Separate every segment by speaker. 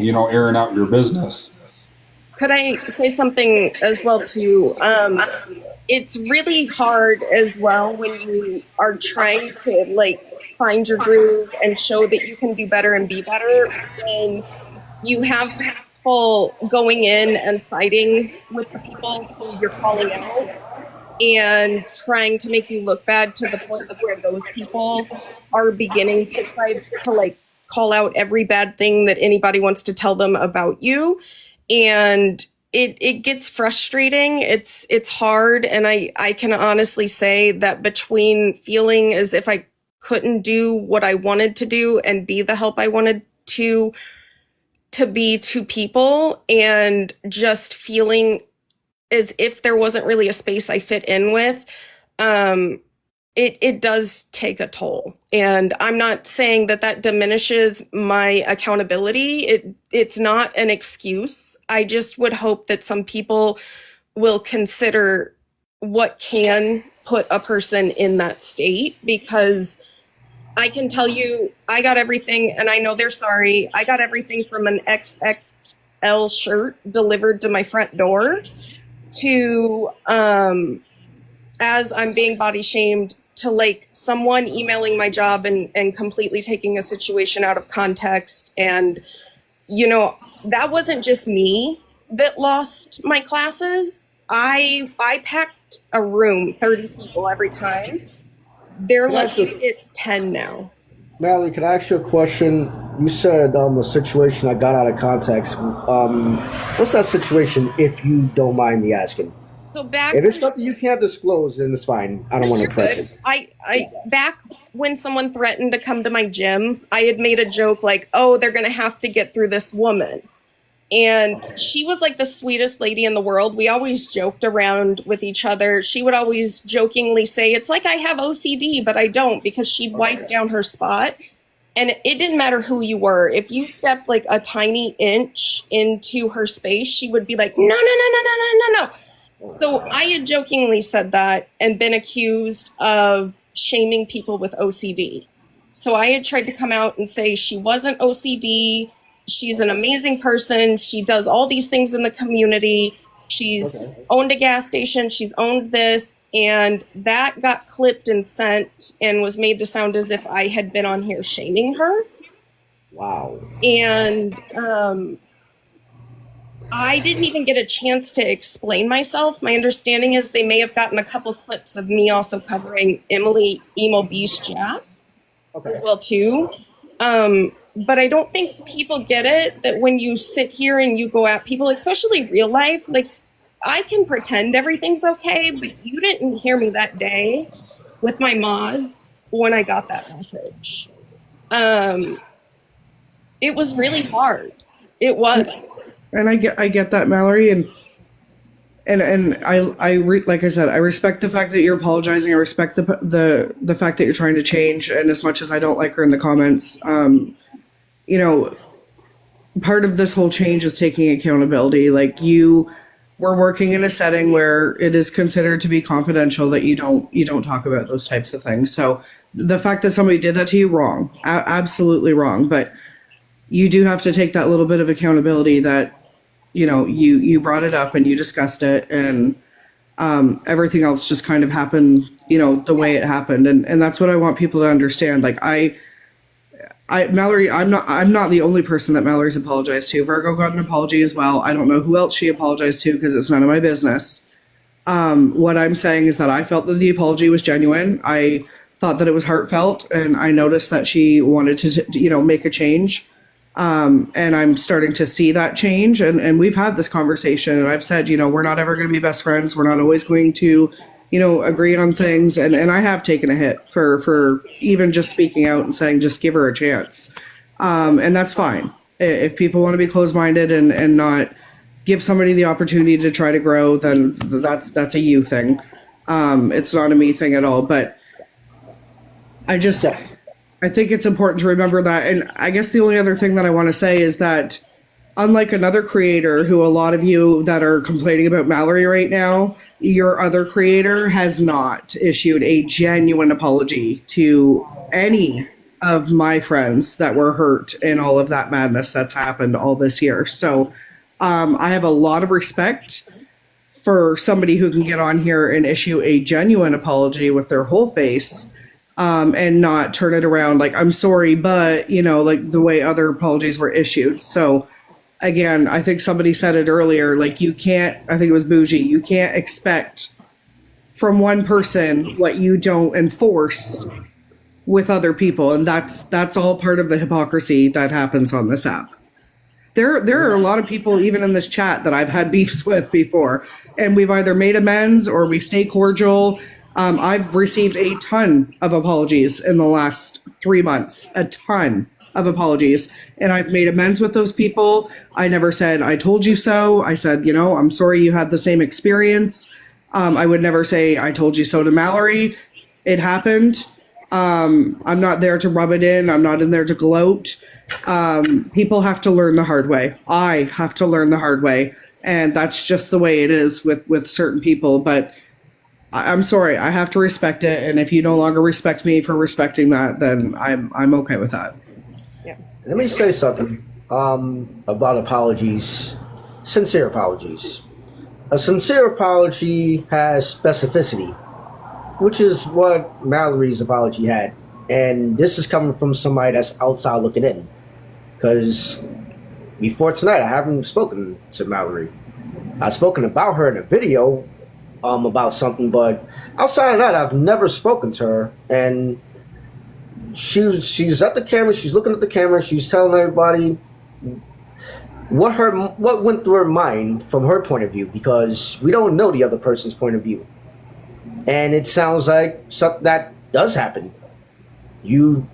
Speaker 1: airing out your business.
Speaker 2: Could I say something as well too? It's really hard as well when you are trying to like find your groove and show that you can do better and be better when you have people going in and fighting with the people who you're calling out and trying to make you look bad to the point of where those people are beginning to try to like call out every bad thing that anybody wants to tell them about you. And it gets frustrating. It's hard. And I can honestly say that between feeling as if I couldn't do what I wanted to do and be the help I wanted to be to people, and just feeling as if there wasn't really a space I fit in with, it does take a toll. And I'm not saying that diminishes my accountability. It's not an excuse. I just would hope that some people will consider what can put a person in that state, because I can tell you, I got everything, and I know they're sorry. I got everything from an XXL shirt delivered to my front door to, as I'm being body shamed, to like someone emailing my job and completely taking a situation out of context. And, that wasn't just me that lost my classes. I packed a room, 30 people every time. They're lucky to get 10 now.
Speaker 3: Mallory, can I ask you a question? You said a situation I got out of context. What's that situation, if you don't mind me asking?
Speaker 2: So back
Speaker 3: If it's something you can't disclose, then it's fine. I don't want to press it.
Speaker 2: I back when someone threatened to come to my gym, I had made a joke like, "Oh, they're going to have to get through this woman." And she was like the sweetest lady in the world. We always joked around with each other. She would always jokingly say, "It's like I have OCD, but I don't," because she'd wipe down her spot. And it didn't matter who you were. If you stepped like a tiny inch into her space, she would be like, "No, no, no, no, no, no, no, no." So I had jokingly said that and been accused of shaming people with OCD. So I had tried to come out and say she wasn't OCD. She's an amazing person. She does all these things in the community. She's owned a gas station. She's owned this. And that got clipped and sent and was made to sound as if I had been on here shaming her.
Speaker 3: Wow.
Speaker 2: And I didn't even get a chance to explain myself. My understanding is they may have gotten a couple clips of me also covering Emily Emo Beast Jack as well too. But I don't think people get it, that when you sit here and you go at people, especially real life, like I can pretend everything's okay, but you didn't hear me that day with my mods when I got that message. It was really hard. It was.
Speaker 4: And I get that, Mallory, and like I said, I respect the fact that you're apologizing. I respect the fact that you're trying to change. And as much as I don't like her in the comments, part of this whole change is taking accountability. Like, you were working in a setting where it is considered to be confidential, that you don't talk about those types of things. So the fact that somebody did that to you, wrong, absolutely wrong. But you do have to take that little bit of accountability that, you brought it up and you discussed it, and everything else just kind of happened, the way it happened. And that's what I want people to understand. Like, Mallory, I'm not the only person that Mallory's apologized to. Virgo got an apology as well. I don't know who else she apologized to, because it's none of my business. What I'm saying is that I felt that the apology was genuine. I thought that it was heartfelt, and I noticed that she wanted to make a change. And I'm starting to see that change, and we've had this conversation, and I've said, we're not ever going to be best friends. We're not always going to, agree on things. And I have taken a hit for even just speaking out and saying, just give her a chance. And that's fine. If people want to be closed-minded and not give somebody the opportunity to try to grow, then that's a you thing. It's not a me thing at all. But I think it's important to remember that. And I guess the only other thing that I want to say is that, unlike another creator who a lot of you that are complaining about Mallory right now, your other creator has not issued a genuine apology to any of my friends that were hurt in all of that madness that's happened all this year. So I have a lot of respect for somebody who can get on here and issue a genuine apology with their whole face, and not turn it around like, I'm sorry, but, like the way other apologies were issued. So again, I think somebody said it earlier, like you can't, I think it was Bougie, you can't expect from one person what you don't enforce with other people. And that's all part of the hypocrisy that happens on this app. There are a lot of people, even in this chat, that I've had beefs with before, and we've either made amends or we stay cordial. I've received a ton of apologies in the last 3 months, a ton of apologies, and I've made amends with those people. I never said, I told you so. I said, I'm sorry you had the same experience. I would never say, I told you so to Mallory. It happened. I'm not there to rub it in. I'm not in there to gloat. People have to learn the hard way. I have to learn the hard way. And that's just the way it is with certain people. But I'm sorry, I have to respect it. And if you no longer respect me for respecting that, then I'm okay with that.
Speaker 2: Yeah.
Speaker 3: Let me say something about apologies, sincere apologies. A sincere apology has specificity, which is what Mallory's apology had. And this is coming from somebody that's outside looking in. Because before tonight, I haven't spoken to Mallory. I've spoken about her in a video about something, but outside of that, I've never spoken to her. And she's at the camera, she's looking at the camera, she's telling everybody what went through her mind from her point of view, because we don't know the other person's point of view. And it sounds like something that does happen. You're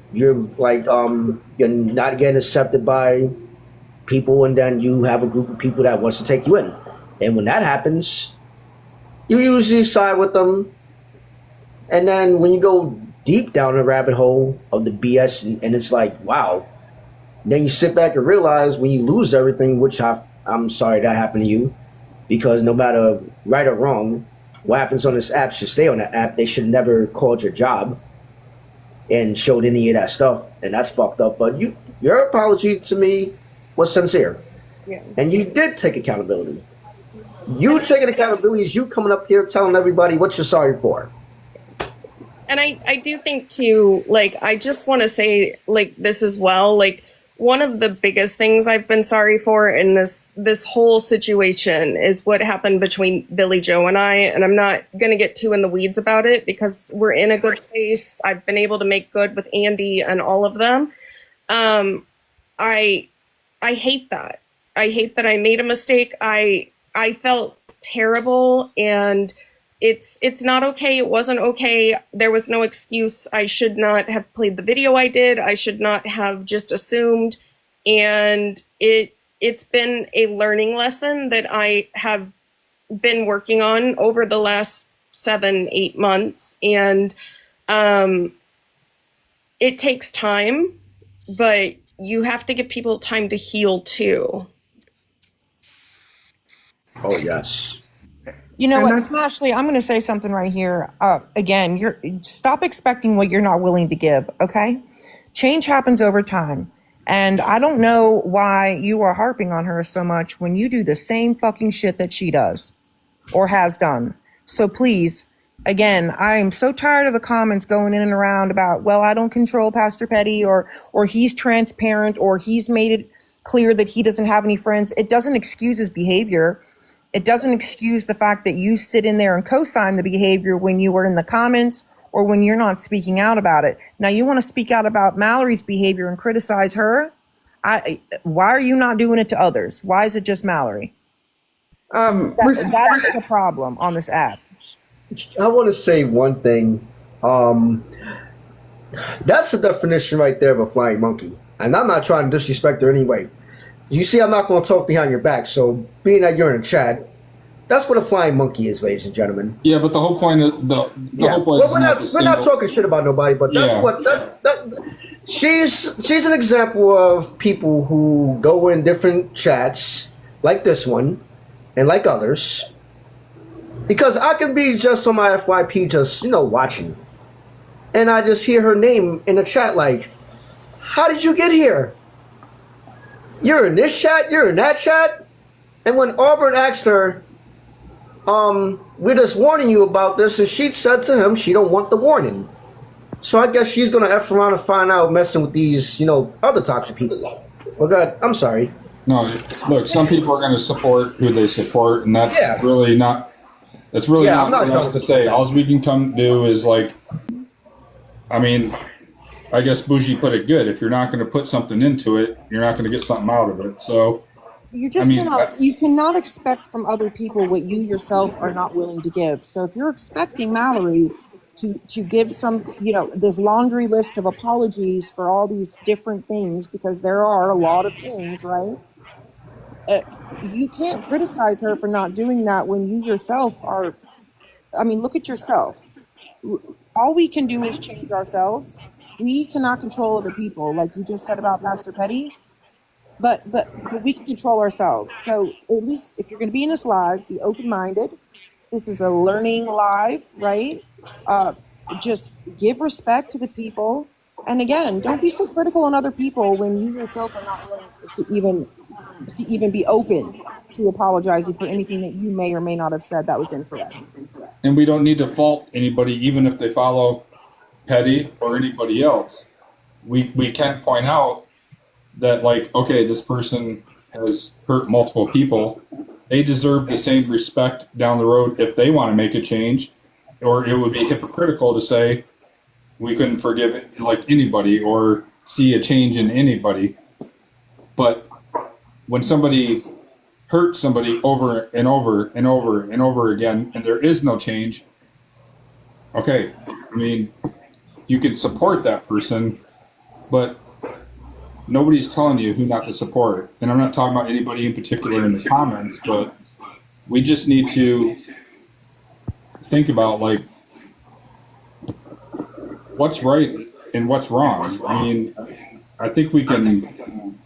Speaker 3: like you're not getting accepted by people, and then you have a group of people that wants to take you in. And when that happens, you usually side with them. And then when you go deep down the rabbit hole of the BS, and it's like, wow. Then you sit back and realize when you lose everything, which I'm sorry that happened to you, because no matter right or wrong, what happens on this app should stay on that app. They should never called your job and showed any of that stuff, and that's fucked up. But your apology to me was sincere.
Speaker 2: Yeah.
Speaker 3: And you did take accountability. You taking accountability is you coming up here telling everybody what you're sorry for.
Speaker 2: And I do think too, like, I just want to say, like, this as well, like, one of the biggest things I've been sorry for in this whole situation is what happened between Billy Joe and I. And I'm not going to get too in the weeds about it because we're in a good place. I've been able to make good with Andy and all of them. I hate that. I hate that I made a mistake. I felt terrible, and it's not okay. It wasn't okay. There was no excuse. I should not have played the video I did. I should not have just assumed. And it's been a learning lesson that I have been working on over the last 7-8 months. And it takes time, but you have to give people time to heal too.
Speaker 3: Oh, yes.
Speaker 5: You know
Speaker 4: And
Speaker 5: what,
Speaker 4: that's-
Speaker 5: Smashley, I'm going to say something right here. Again, stop expecting what you're not willing to give, okay? Change happens over time. And I don't know why you are harping on her so much when you do the same fucking shit that she does or has done. So please, again, I am so tired of the comments going in and around about, well, I don't control Pastor Petty, or he's transparent, or he's made it clear that he doesn't have any friends. It doesn't excuse his behavior. It doesn't excuse the fact that you sit in there and co-sign the behavior when you were in the comments or when you're not speaking out about it. Now, you want to speak out about Mallory's behavior and criticize her? Why are you not doing it to others? Why is it just Mallory? That is the problem on this app.
Speaker 3: I want to say one thing. That's the definition right there of a flying monkey. And I'm not trying to disrespect her anyway. You see, I'm not going to talk behind your back. So being that you're in a chat, that's what a flying monkey is, ladies and gentlemen.
Speaker 1: Yeah, but the whole point is the whole point.
Speaker 3: Well, we're not talking shit about nobody, but she's an example of people who go in different chats like this one and like others. Because I can be just on my FYP, just watching, and I just hear her name in the chat like, how did you get here? You're in this chat, you're in that chat. And when Auburn asked her, we're just warning you about this, and she said to him she don't want the warning. So I guess she's gonna F around and find out messing with these, other toxic people. Well, God, I'm sorry.
Speaker 1: No, look, some people are going to support who they support, and that's
Speaker 3: Yeah.
Speaker 1: really not. That's really
Speaker 3: Yeah,
Speaker 1: not
Speaker 3: I'm not
Speaker 1: for us
Speaker 3: trying
Speaker 1: to
Speaker 3: to-
Speaker 1: say. All we can come do is like. I mean, I guess Bougie put it good. If you're not going to put something into it, you're not going to get something out of it. So.
Speaker 5: You just
Speaker 1: I mean,
Speaker 5: cannot expect from other people what you yourself are not willing to give. So if you're expecting Mallory to give some, this laundry list of apologies for all these different things, because there are a lot of things, right? You can't criticize her for not doing that when you yourself are. I mean, look at yourself. All we can do is change ourselves. We cannot control other people, like you just said about Pastor Petty. But we can control ourselves. So at least if you're going to be in this live, be open-minded. This is a learning live, right? Just give respect to the people. And again, don't be so critical on other people when you yourself are not willing to even be open to apologizing for anything that you may or may not have said that was incorrect.
Speaker 1: And we don't need to fault anybody, even if they follow Petty or anybody else. We can point out that, like, okay, this person has hurt multiple people. They deserve the same respect down the road if they want to make a change, or it would be hypocritical to say we couldn't forgive like anybody or see a change in anybody. But when somebody hurts somebody over and over and over and over again, and there is no change, okay, I mean, you can support that person, but nobody's telling you who not to support. And I'm not talking about anybody in particular in the comments, but we just need to think about, like, what's right and what's wrong. I mean, I think we can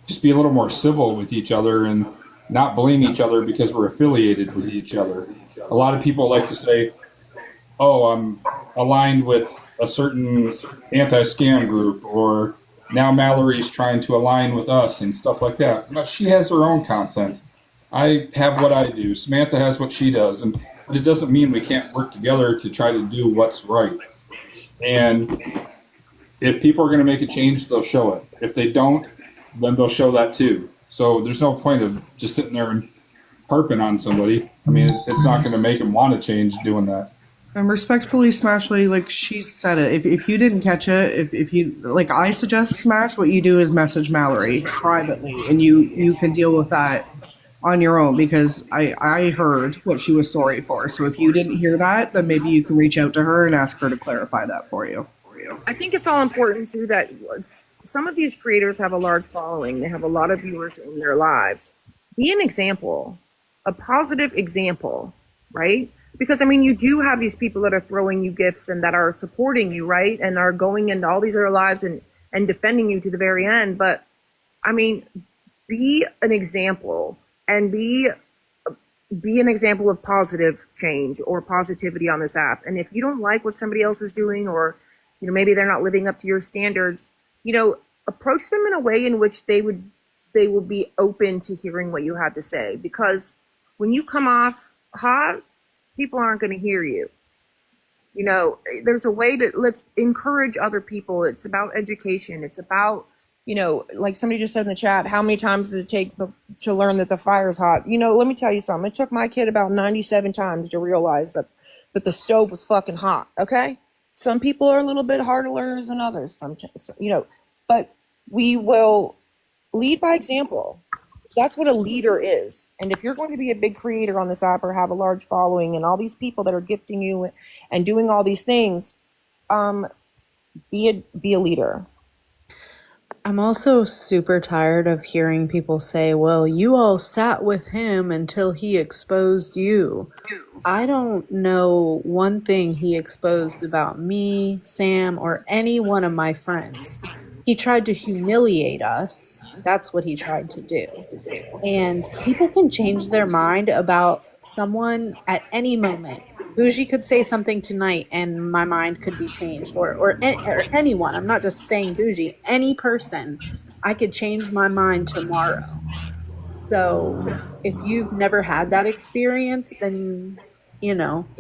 Speaker 1: just be a little more civil with each other and not blame each other because we're affiliated with each other. A lot of people like to say, oh, I'm aligned with a certain anti-scam group, or now Mallory's trying to align with us and stuff like that. But she has her own content. I have what I do. Samantha has what she does. But it doesn't mean we can't work together to try to do what's right. And if people are going to make a change, they'll show it. If they don't, then they'll show that too. So there's no point of just sitting there and harping on somebody. I mean, it's not going to make them want to change doing that.
Speaker 4: And respectfully, Smashley, like she said it, if you didn't catch it, if you, like I suggest, Smash, what you do is message Mallory privately, and you can deal with that on your own, because I heard what she was sorry for. So if you didn't hear that, then maybe you can reach out to her and ask her to clarify that for you.
Speaker 5: I think it's all important too that some of these creators have a large following. They have a lot of viewers in their lives. Be an example, a positive example, right? Because I mean, you do have these people that are throwing you gifts and that are supporting you, right? And are going into all these other lives and defending you to the very end. But I mean, be an example and be an example of positive change or positivity on this app. And if you don't like what somebody else is doing, or maybe they're not living up to your standards, approach them in a way in which they will be open to hearing what you have to say. Because when you come off hot, people aren't going to hear you. There's a way to, let's encourage other people. It's about education. It's about, like somebody just said in the chat, how many times does it take to learn that the fire's hot? Let me tell you something. It took my kid about 97 times to realize that the stove was fucking hot. Okay. Some people are a little bit harder learners than others. But we will lead by example. That's what a leader is. And if you're going to be a big creator on this app or have a large following and all these people that are gifting you and doing all these things, be a leader.
Speaker 6: I'm also super tired of hearing people say, well, you all sat with him until he exposed you. I don't know one thing he exposed about me, Sam, or any one of my friends. He tried to humiliate us. That's what he tried to do. And people can change their mind about someone at any moment. Bougie could say something tonight and my mind could be changed, or anyone. I'm not just saying Bougie. Any person, I could change my mind tomorrow. So if you've never had that experience, then,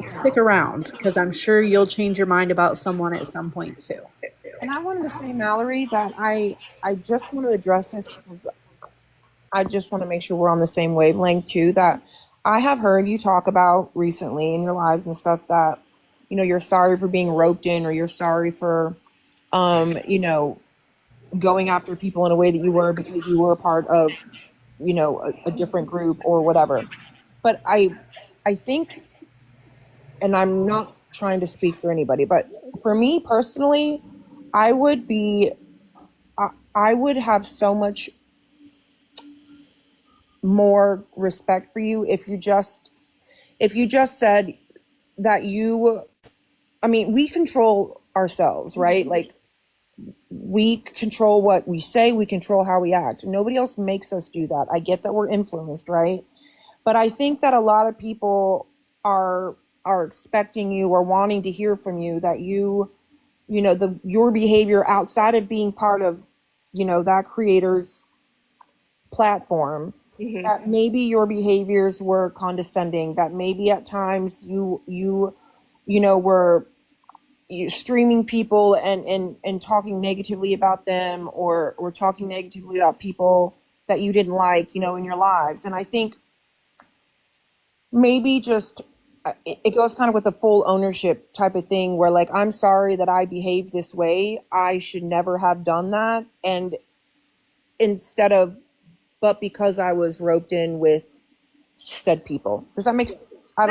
Speaker 6: stick around because I'm sure you'll change your mind about someone at some point too.
Speaker 5: And I wanted to say, Mallory, that I just want to address this. I just want to make sure we're on the same wavelength too. That I have heard you talk about recently in your lives and stuff that, you're sorry for being roped in, or you're sorry for, going after people in a way that you were because you were a part of, a different group or whatever. But I think, and I'm not trying to speak for anybody, but for me personally, I would have so much more respect for you if you just said that we control ourselves, right? Like, we control what we say, we control how we act. Nobody else makes us do that. I get that we're influenced, right? But I think that a lot of people are expecting you or wanting to hear from you that your behavior outside of being part of, that creator's platform, that maybe your behaviors were condescending, that maybe at times you were streaming people and talking negatively about them, or talking negatively about people that you didn't like, in your lives. And I think maybe just it goes kind of with a full ownership type of thing where, like, I'm sorry that I behaved this way. I should never have done that. And instead of, but because I was roped in with said people. Does that make sense? I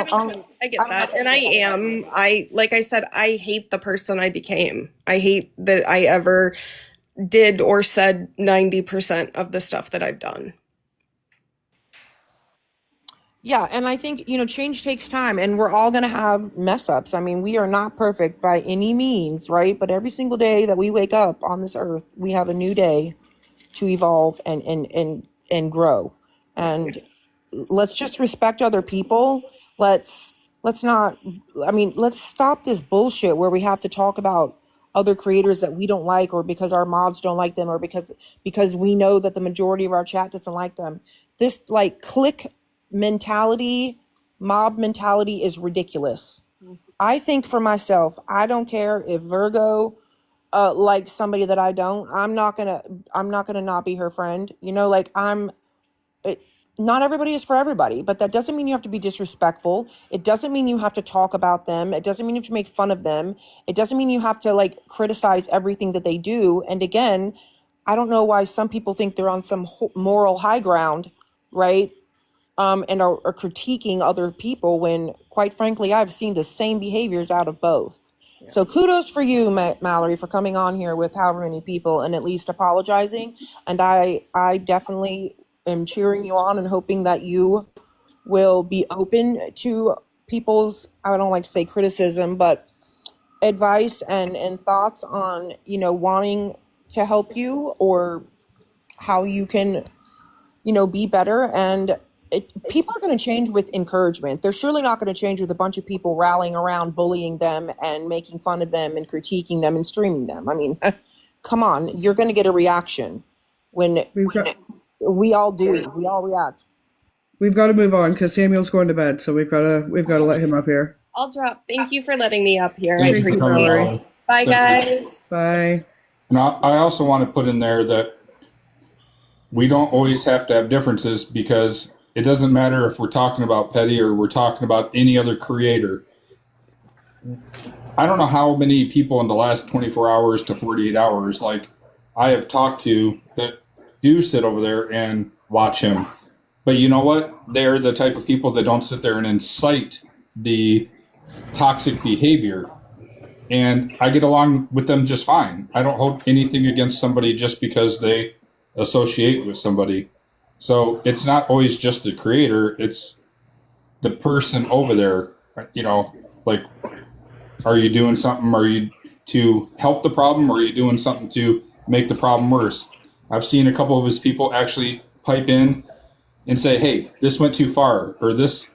Speaker 5: get
Speaker 2: that. And like I said, I hate the person I became. I hate that I ever did or said 90% of the stuff that I've done.
Speaker 5: Yeah, and I think, change takes time, and we're all going to have mess ups. I mean, we are not perfect by any means, right? But every single day that we wake up on this earth, we have a new day to evolve and grow. And let's just respect other people. Let's stop this bullshit where we have to talk about other creators that we don't like, or because our mods don't like them, or because we know that the majority of our chat doesn't like them. This click mentality, mob mentality is ridiculous. I think for myself, I don't care if Virgo likes somebody that I don't. I'm not gonna not be her friend. Not everybody is for everybody, but that doesn't mean you have to be disrespectful. It doesn't mean you have to talk about them. It doesn't mean you have to make fun of them. It doesn't mean you have to criticize everything that they do. And again, I don't know why some people think they're on some moral high ground, right? And are critiquing other people when, quite frankly, I've seen the same behaviors out of both. Yeah. So kudos for you, Mallory, for coming on here with however many people and at least apologizing. And I definitely am cheering you on and hoping that you will be open to people's, I don't like to say criticism, but advice and thoughts on, wanting to help you or how you can, be better. And people are going to change with encouragement. They're surely not going to change with a bunch of people rallying around, bullying them and making fun of them and critiquing them and streaming them. I mean, come on, you're going to get a reaction when we all do. We all react.
Speaker 4: We've got to move on because Samuel's going to bed, so we've got to let him up here.
Speaker 2: I'll drop. Thank you for letting me up here.
Speaker 1: Thank you for coming, Mallory.
Speaker 2: Bye, guys.
Speaker 4: Bye.
Speaker 1: And I also want to put in there that we don't always have to have differences, because it doesn't matter if we're talking about Petty or we're talking about any other creator. I don't know how many people in the last 24 hours to 48 hours, I have talked to that do sit over there and watch him. But you know what? They're the type of people that don't sit there and incite the toxic behavior. And I get along with them just fine. I don't hold anything against somebody just because they associate with somebody. So it's not always just the creator, it's the person over there, are you doing something? Are you to help the problem, or are you doing something to make the problem worse? I've seen a couple of his people actually pipe in and say, hey, this went too far, or this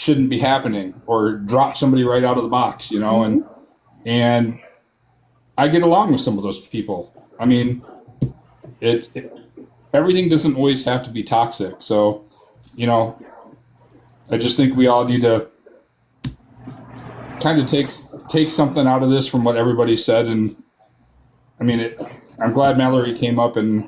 Speaker 1: shouldn't be happening, or drop somebody right out of the box, you know, and I get along with some of those people. I mean, everything doesn't always have to be toxic. So, you know, I just think we all need to kind of take something out of this from what everybody said. And I mean, I'm glad Mallory came up and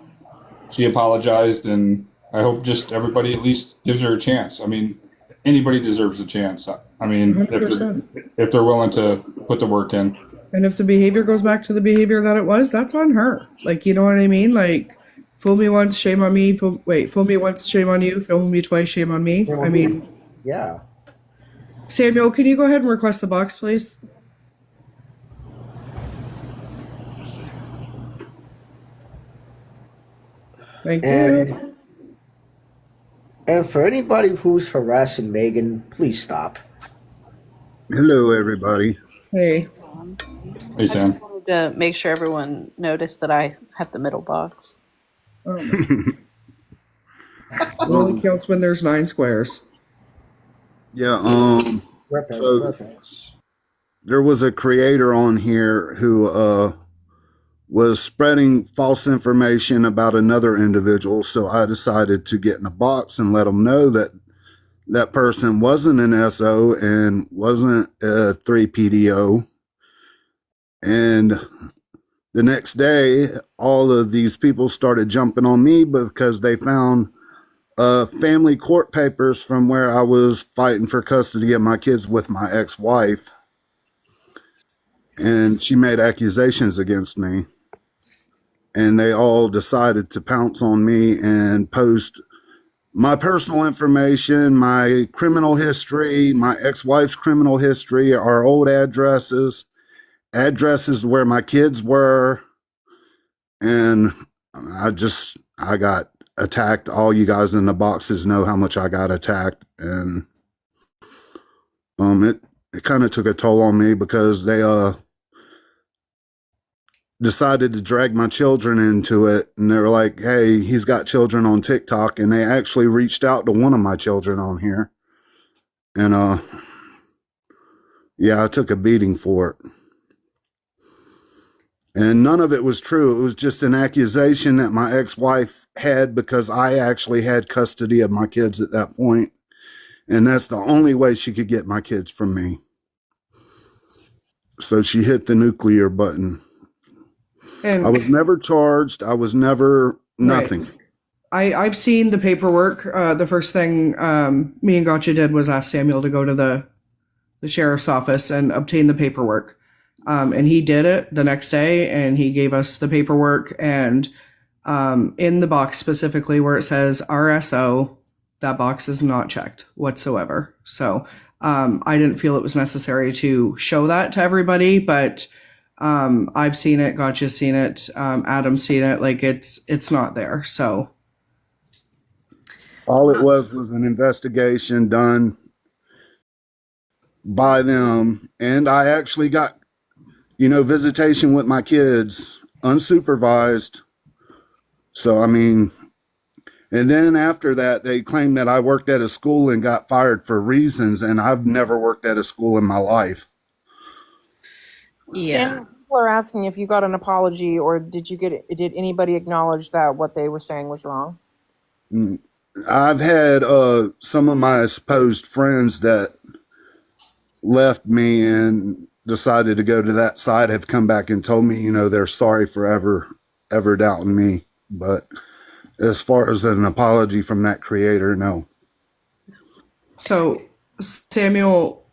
Speaker 1: she apologized, and I hope just everybody at least gives her a chance. I mean, anybody deserves a chance. I mean,
Speaker 4: 100%.
Speaker 1: if they're willing to put the work in.
Speaker 4: And if the behavior goes back to the behavior that it was, that's on her. Like, you know what I mean? Like, fool me once, shame on me. Fool me once, shame on you. Fool me twice, shame on me. I mean,
Speaker 3: Yeah.
Speaker 4: Samuel, can you go ahead and request the box, please? Thank you.
Speaker 3: And for anybody who's harassing Megan, please stop.
Speaker 7: Hello, everybody.
Speaker 4: Hey.
Speaker 1: Hey,
Speaker 6: I
Speaker 1: Sam.
Speaker 6: just wanted to make sure everyone noticed that I have the middle box.
Speaker 4: It only counts when there's 9 squares.
Speaker 7: Yeah, So-
Speaker 3: Reference.
Speaker 7: there was a creator on here who was spreading false information about another individual. So I decided to get in a box and let them know that that person wasn't an SO and wasn't a 3PDO. And the next day, all of these people started jumping on me because they found family court papers from where I was fighting for custody of my kids with my ex-wife. And she made accusations against me. And they all decided to pounce on me and post my personal information, my criminal history, my ex-wife's criminal history, our old addresses where my kids were. And I got attacked. All you guys in the boxes know how much I got attacked. And it kind of took a toll on me because they decided to drag my children into it. And they were like, hey, he's got children on TikTok. And they actually reached out to one of my children on here. And yeah, I took a beating for it. And none of it was true. It was just an accusation that my ex-wife had because I actually had custody of my kids at that point. And that's the only way she could get my kids from me. So she hit the nuclear button.
Speaker 4: And
Speaker 7: I was never charged. I was never nothing.
Speaker 4: I've seen the paperwork. The first thing me and Gotcha did was ask Samuel to go to the sheriff's office and obtain the paperwork. And he did it the next day, and he gave us the paperwork. And in the box specifically where it says RSO, that box is not checked whatsoever. So I didn't feel it was necessary to show that to everybody, but I've seen it. Gotcha's seen it. Adam's seen it. Like it's not there. So
Speaker 7: All it was an investigation done by them. And I actually got, visitation with my kids unsupervised. So, I mean, and then after that, they claimed that I worked at a school and got fired for reasons. And I've never worked at a school in my life.
Speaker 5: Sam, people are asking if you got an apology, or did anybody acknowledge that what they were saying was wrong?
Speaker 7: I've had some of my supposed friends that left me and decided to go to that side have come back and told me, they're sorry for ever doubting me. But as far as an apology from that creator, no.
Speaker 4: So Samuel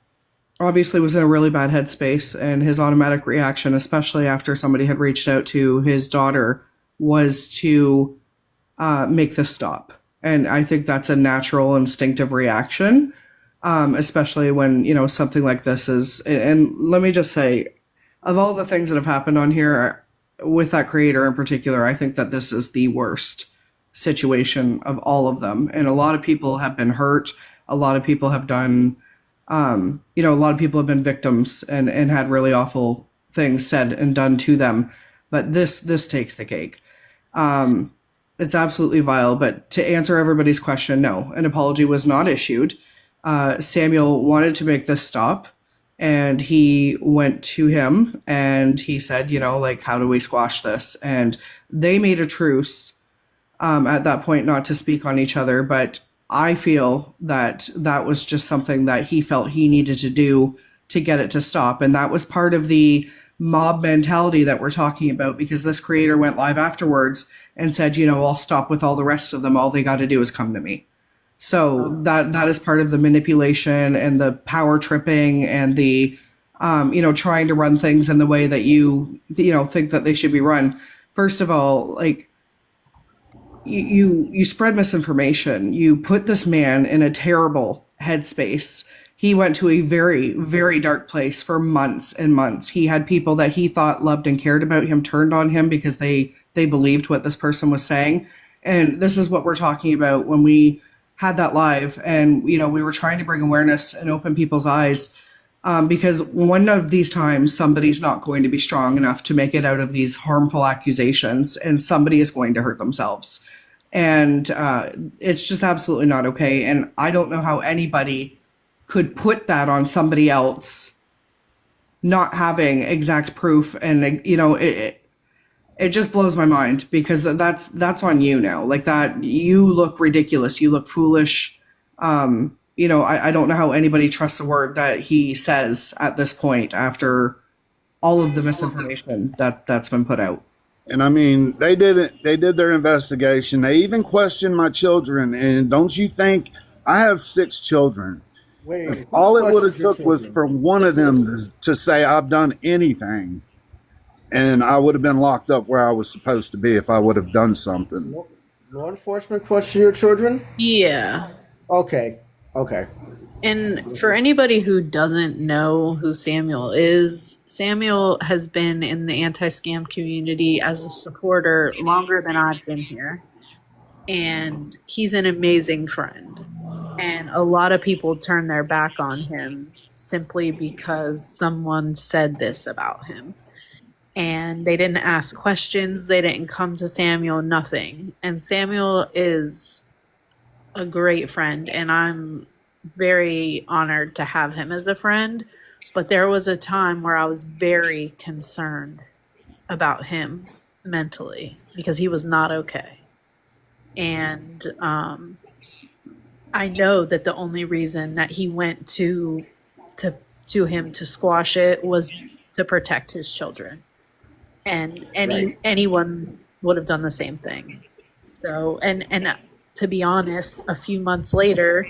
Speaker 4: obviously was in a really bad headspace, and his automatic reaction, especially after somebody had reached out to his daughter, was to make this stop. And I think that's a natural instinctive reaction, especially when, something like this is. And let me just say, of all the things that have happened on here with that creator in particular, I think that this is the worst situation of all of them. And a lot of people have been hurt. A lot of people have done, a lot of people have been victims and had really awful things said and done to them. But this takes the cake. It's absolutely vile. But to answer everybody's question, no, an apology was not issued. Samuel wanted to make this stop, and he went to him and he said, you know, like, how do we squash this? And they made a truce at that point, not to speak on each other, but I feel that that was just something that he felt he needed to do to get it to stop. And that was part of the mob mentality that we're talking about, because this creator went live afterwards and said, you know, I'll stop with all the rest of them. All they got to do is come to me. So that is part of the manipulation and the power tripping and the, you know, trying to run things in the way that you know, think that they should be run. First of all, like, you spread misinformation. You put this man in a terrible headspace. He went to a very, very dark place for months and months. He had people that he thought loved and cared about him turned on him because they believed what this person was saying. And this is what we're talking about when we had that live, and you know, we were trying to bring awareness and open people's eyes, because one of these times somebody's not going to be strong enough to make it out of these harmful accusations, and somebody is going to hurt themselves, and it's just absolutely not okay. And I don't know how anybody could put that on somebody else, not having exact proof, and you know, it just blows my mind, because that's on you now. Like, that, you look ridiculous. You look foolish. You know, I don't know how anybody trusts a word that he says at this point after all of the misinformation that's been put out.
Speaker 7: And I mean, they did their investigation. They even questioned my children. And don't you think, I have 6 children.
Speaker 3: Wait,
Speaker 7: All it would have took was for one of them to say I've done anything, and I would have been locked up where I was supposed to be if I would have done something.
Speaker 3: law enforcement question your children?
Speaker 6: Yeah.
Speaker 3: Okay.
Speaker 6: And for anybody who doesn't know who Samuel is, Samuel has been in the anti-scam community as a supporter longer than I've been here. And he's an amazing friend. And a lot of people turn their back on him simply because someone said this about him. And they didn't ask questions. They didn't come to Samuel, nothing. And Samuel is a great friend, and I'm very honored to have him as a friend. But there was a time where I was very concerned about him mentally, because he was not okay. And I know that the only reason that he went to him to squash it was to protect his children. And anyone would have done the same thing. So, and to be honest, a few months later,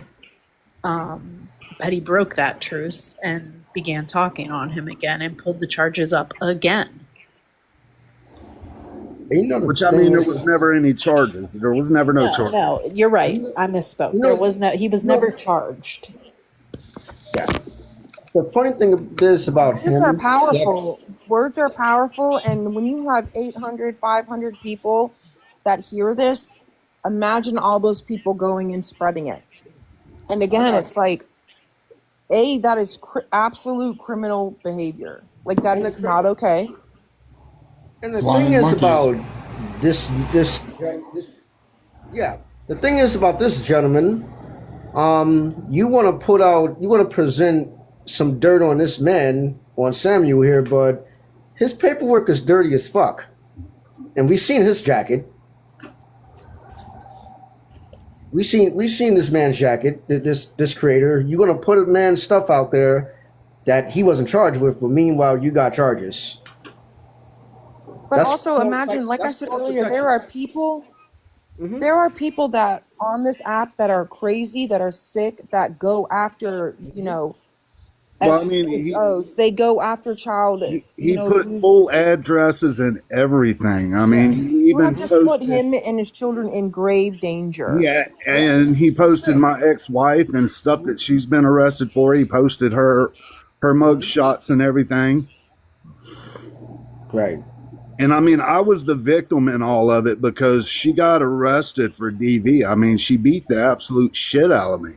Speaker 6: Petty broke that truce and began talking on him again and pulled the charges up again.
Speaker 3: You know,
Speaker 7: Which, I mean, there was never any charges. There was never no charges.
Speaker 6: No, you're right. I misspoke.
Speaker 3: No,
Speaker 6: There was no. He was
Speaker 3: no.
Speaker 6: never charged.
Speaker 3: Yeah. The funny thing is about him.
Speaker 5: Words are powerful. Words are powerful. And when you have 800, 500 people that hear this, imagine all those people going and spreading it. And again, it's like, that is absolute criminal behavior. Like, that is not okay.
Speaker 3: And the
Speaker 1: Flying
Speaker 3: thing is
Speaker 1: monkeys.
Speaker 3: about this, yeah. The thing is about this gentleman. You want to present some dirt on this man, on Samuel here, but his paperwork is dirty as fuck, and we've seen his jacket. We've seen this man's jacket. This creator. You're gonna put a man's stuff out there that he wasn't charged with, but meanwhile you got charges.
Speaker 5: But
Speaker 3: That's
Speaker 5: also
Speaker 3: false-
Speaker 5: imagine, like I
Speaker 3: that's
Speaker 5: said
Speaker 3: false
Speaker 5: earlier,
Speaker 3: protection.
Speaker 5: there are people that on this app that are crazy, that are sick, that go after, you know,
Speaker 7: Well, I mean,
Speaker 5: SSOs. They go after child.
Speaker 7: He put full addresses and everything. I mean, he
Speaker 5: You
Speaker 7: even
Speaker 5: have just put
Speaker 7: posted,
Speaker 5: him and his children in grave danger.
Speaker 7: yeah, and he posted my ex-wife and stuff that she's been arrested for. He posted her mug shots and everything.
Speaker 3: Right.
Speaker 7: And I mean, I was the victim in all of it because she got arrested for DV. I mean, she beat the absolute shit out of me.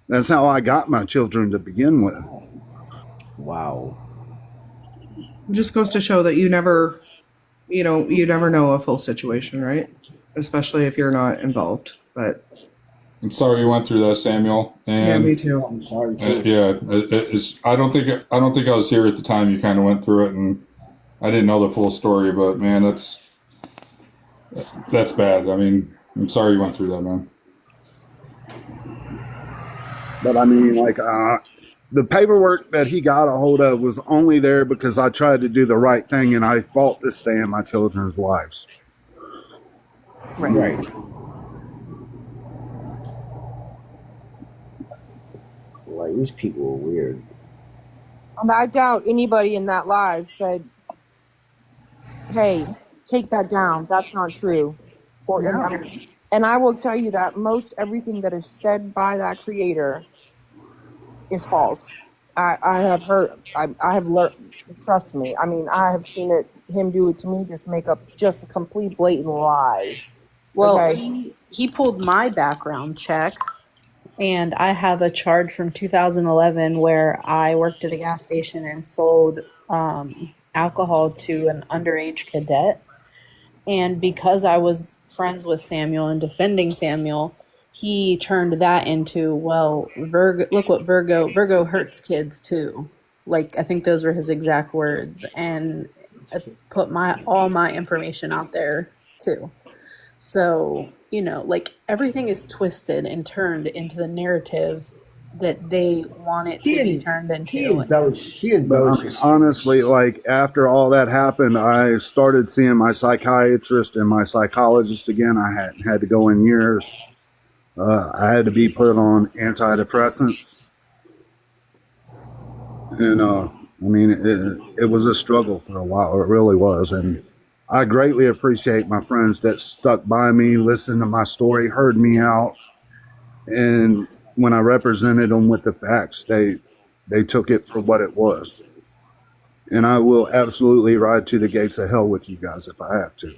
Speaker 7: That's how I got my children to begin with.
Speaker 3: Wow.
Speaker 4: It just goes to show that you never know a full situation, right? Especially if you're not involved. But
Speaker 1: I'm sorry you went through that, Samuel.
Speaker 4: Yeah,
Speaker 1: And
Speaker 4: me too.
Speaker 3: I'm sorry too.
Speaker 1: it's. I don't think I was here at the time you kind of went through it, and I didn't know the full story. But man, that's bad. I mean, I'm sorry you went through that, man.
Speaker 7: But I mean, like, the paperwork that he got a hold of was only there because I tried to do the right thing and I fought to stay in my children's lives.
Speaker 3: Right. Like, these people are weird.
Speaker 5: And I doubt anybody in that live said, hey, take that down. That's not true. And I will tell you that most everything that is said by that creator is false. I have heard, I have learned, trust me. I mean, I have seen him do it to me, just make up just complete blatant lies.
Speaker 6: Well,
Speaker 5: Okay.
Speaker 6: he pulled my background check, and I have a charge from 2011 where I worked at a gas station and sold alcohol to an underage cadet. And because I was friends with Samuel and defending Samuel, he turned that into, well, Virgo, look what Virgo hurts kids too. Like, I think those were his exact words, and put all my information out there too. So, like, everything is twisted and turned into the narrative that they want it to be turned into.
Speaker 3: He embellishes.
Speaker 7: I mean, honestly, like, after all that happened, I started seeing my psychiatrist and my psychologist again. I hadn't had to go in years. I had to be put on antidepressants. And, I mean, it was a struggle for a while. It really was. And I greatly appreciate my friends that stuck by me, listened to my story, heard me out. And when I represented them with the facts, they took it for what it was. And I will absolutely ride to the gates of hell with you guys if I have to.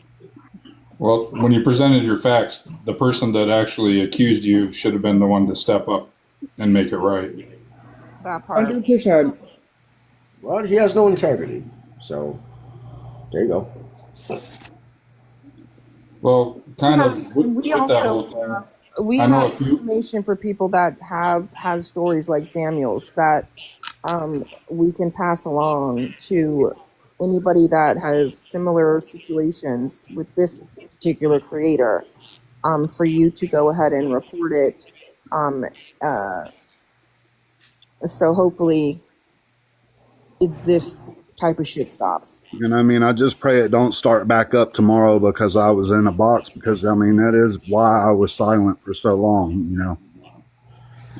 Speaker 1: Well, when you presented your facts, the person that actually accused you should have been the one to step up and make it right.
Speaker 5: That part.
Speaker 4: 100%.
Speaker 3: Well, he has no integrity. So, there you go.
Speaker 1: Well, kind of with
Speaker 5: We
Speaker 1: that
Speaker 5: also-
Speaker 1: whole thing.
Speaker 5: We
Speaker 1: I know
Speaker 5: have
Speaker 1: a few-
Speaker 5: information for people that has stories like Samuel's that we can pass along to anybody that has similar situations with this particular creator, for you to go ahead and report it. So hopefully this type of shit stops.
Speaker 7: And I mean, I just pray it don't start back up tomorrow because I was in a box, because I mean, that is why I was silent for so long,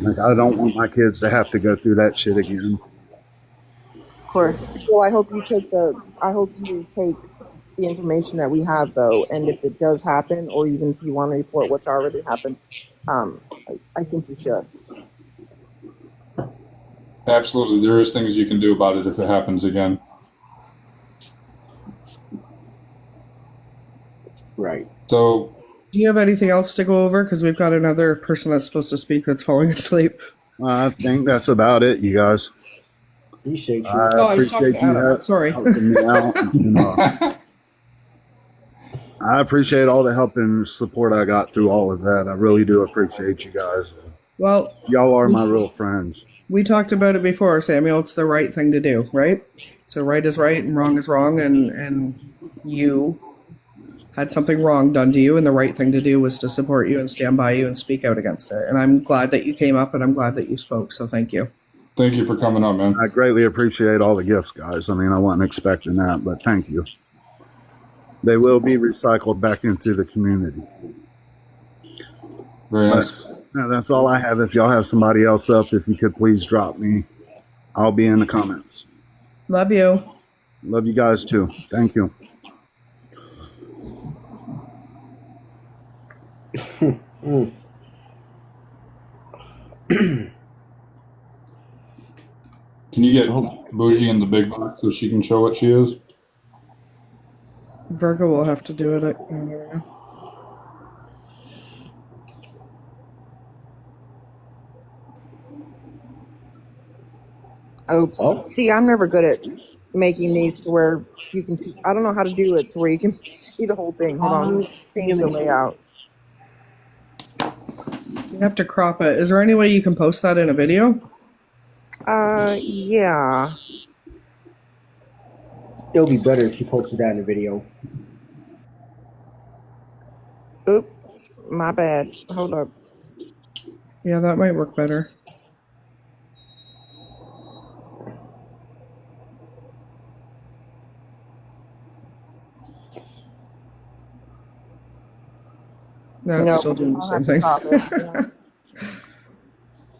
Speaker 7: Like, I don't want my kids to have to go through that shit again.
Speaker 5: Of course. Well, I hope you take the information that we have, though, and if it does happen, or even if you want to report what's already happened, I think you should.
Speaker 1: Absolutely, there is things you can do about it if it happens again.
Speaker 3: Right.
Speaker 1: So,
Speaker 4: Do you have anything else to go over? Because we've got another person that's supposed to speak that's falling asleep.
Speaker 7: I think that's about it, you guys.
Speaker 3: Appreciate you.
Speaker 4: I was talking to Adam. Sorry.
Speaker 7: helping me out. And, I appreciate all the help and support I got through all of that. I really do appreciate you guys.
Speaker 4: Well,
Speaker 7: Y'all are my real friends.
Speaker 4: we talked about it before, Samuel. It's the right thing to do, right? So right is right and wrong is wrong, and you had something wrong done to you, and the right thing to do was to support you and stand by you and speak out against it. And I'm glad that you came up, and I'm glad that you spoke. So thank you.
Speaker 1: thank you for coming up, man.
Speaker 7: I greatly appreciate all the gifts, guys. I mean, I wasn't expecting that, but thank you. They will be recycled back into the community.
Speaker 1: Very nice.
Speaker 7: Yeah, that's all I have. If y'all have somebody else up, if you could please drop me. I'll be in the comments.
Speaker 4: Love you.
Speaker 7: Love you guys too. Thank you.
Speaker 1: Can you get Bougie in the big box so she can show what she is?
Speaker 4: Virgo will have to do it.
Speaker 5: Oops.
Speaker 3: Oh.
Speaker 5: See, I'm never good at making these to where you can see. I don't know how to do it to where you can see the whole thing. Hold on. Change the layout.
Speaker 4: You have to crop it. Is there any way you can post that in a video?
Speaker 5: Yeah.
Speaker 3: It'll be better if you posted that in a video.
Speaker 5: Oops, my bad. Hold up.
Speaker 4: Yeah, that might work better. No, it's
Speaker 5: No,
Speaker 4: still doing the
Speaker 5: I'll
Speaker 4: same
Speaker 5: have to
Speaker 4: thing.
Speaker 5: stop it.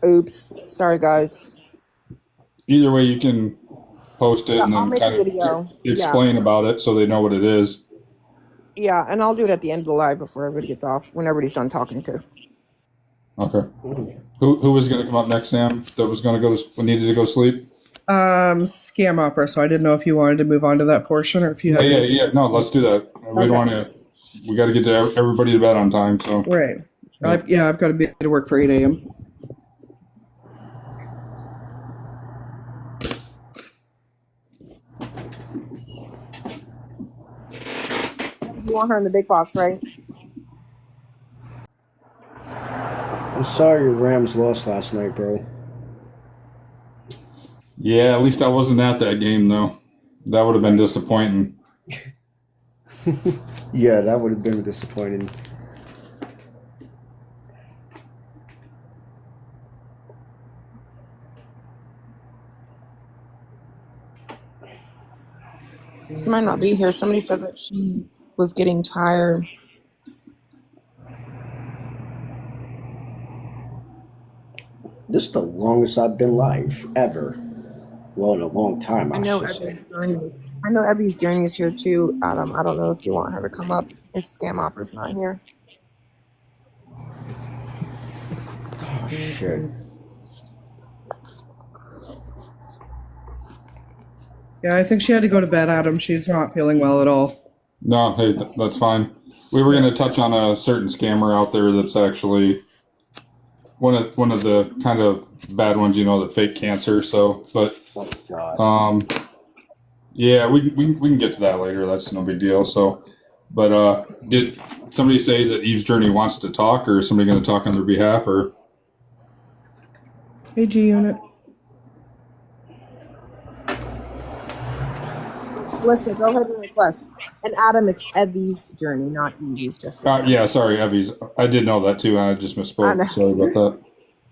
Speaker 5: Yeah. Oops, sorry guys.
Speaker 1: Either way, you can post it
Speaker 5: Yeah,
Speaker 1: and
Speaker 5: I'll
Speaker 1: then
Speaker 5: make a
Speaker 1: kind of
Speaker 5: video.
Speaker 1: explain about it so they know what it is.
Speaker 5: Yeah, and I'll do it at the end of the live before everybody gets off, when everybody's done talking to.
Speaker 1: Okay. Who was going to come up next, Sam? That was going to go needed to go sleep?
Speaker 4: Scam opera. So I didn't know if you wanted to move on to that portion or if you had.
Speaker 1: Yeah. No, let's do that. We don't want to. We got to get everybody to bed on time. So
Speaker 4: Right. I've got to be to work for 8 a.m.
Speaker 5: You want her in the big box, right?
Speaker 3: I'm sorry your Rams lost last night, bro.
Speaker 1: yeah, at least I wasn't at that game though. That would have been disappointing.
Speaker 3: Yeah, that would have been disappointing.
Speaker 5: She might not be here. Somebody said that she was getting tired.
Speaker 3: This is the longest I've been live ever. Well, in a long time, I
Speaker 5: I
Speaker 3: should say.
Speaker 5: know Abby's journey is here too, Adam. I don't know if you want her to come up if Scam Opera's not here.
Speaker 3: Oh, shit.
Speaker 4: Yeah, I think she had to go to bed, Adam. She's not feeling well at all.
Speaker 1: No, hey, that's fine. We were going to touch on a certain scammer out there that's actually one of the kind of bad ones, the fake cancer. So, but
Speaker 3: Oh, God.
Speaker 1: yeah, we can get to that later. That's no big deal. So, but did somebody say that Eve's Journey wants to talk, or is somebody going to talk on their behalf, or?
Speaker 4: Hey, G Unit.
Speaker 5: Melissa, go ahead and request. And Adam, it's Evie's journey, not Evie's. Just so you know.
Speaker 1: Yeah, sorry, Evie's. I did know that too. I just
Speaker 5: I
Speaker 1: misspoke.
Speaker 5: know.
Speaker 1: Sorry about that.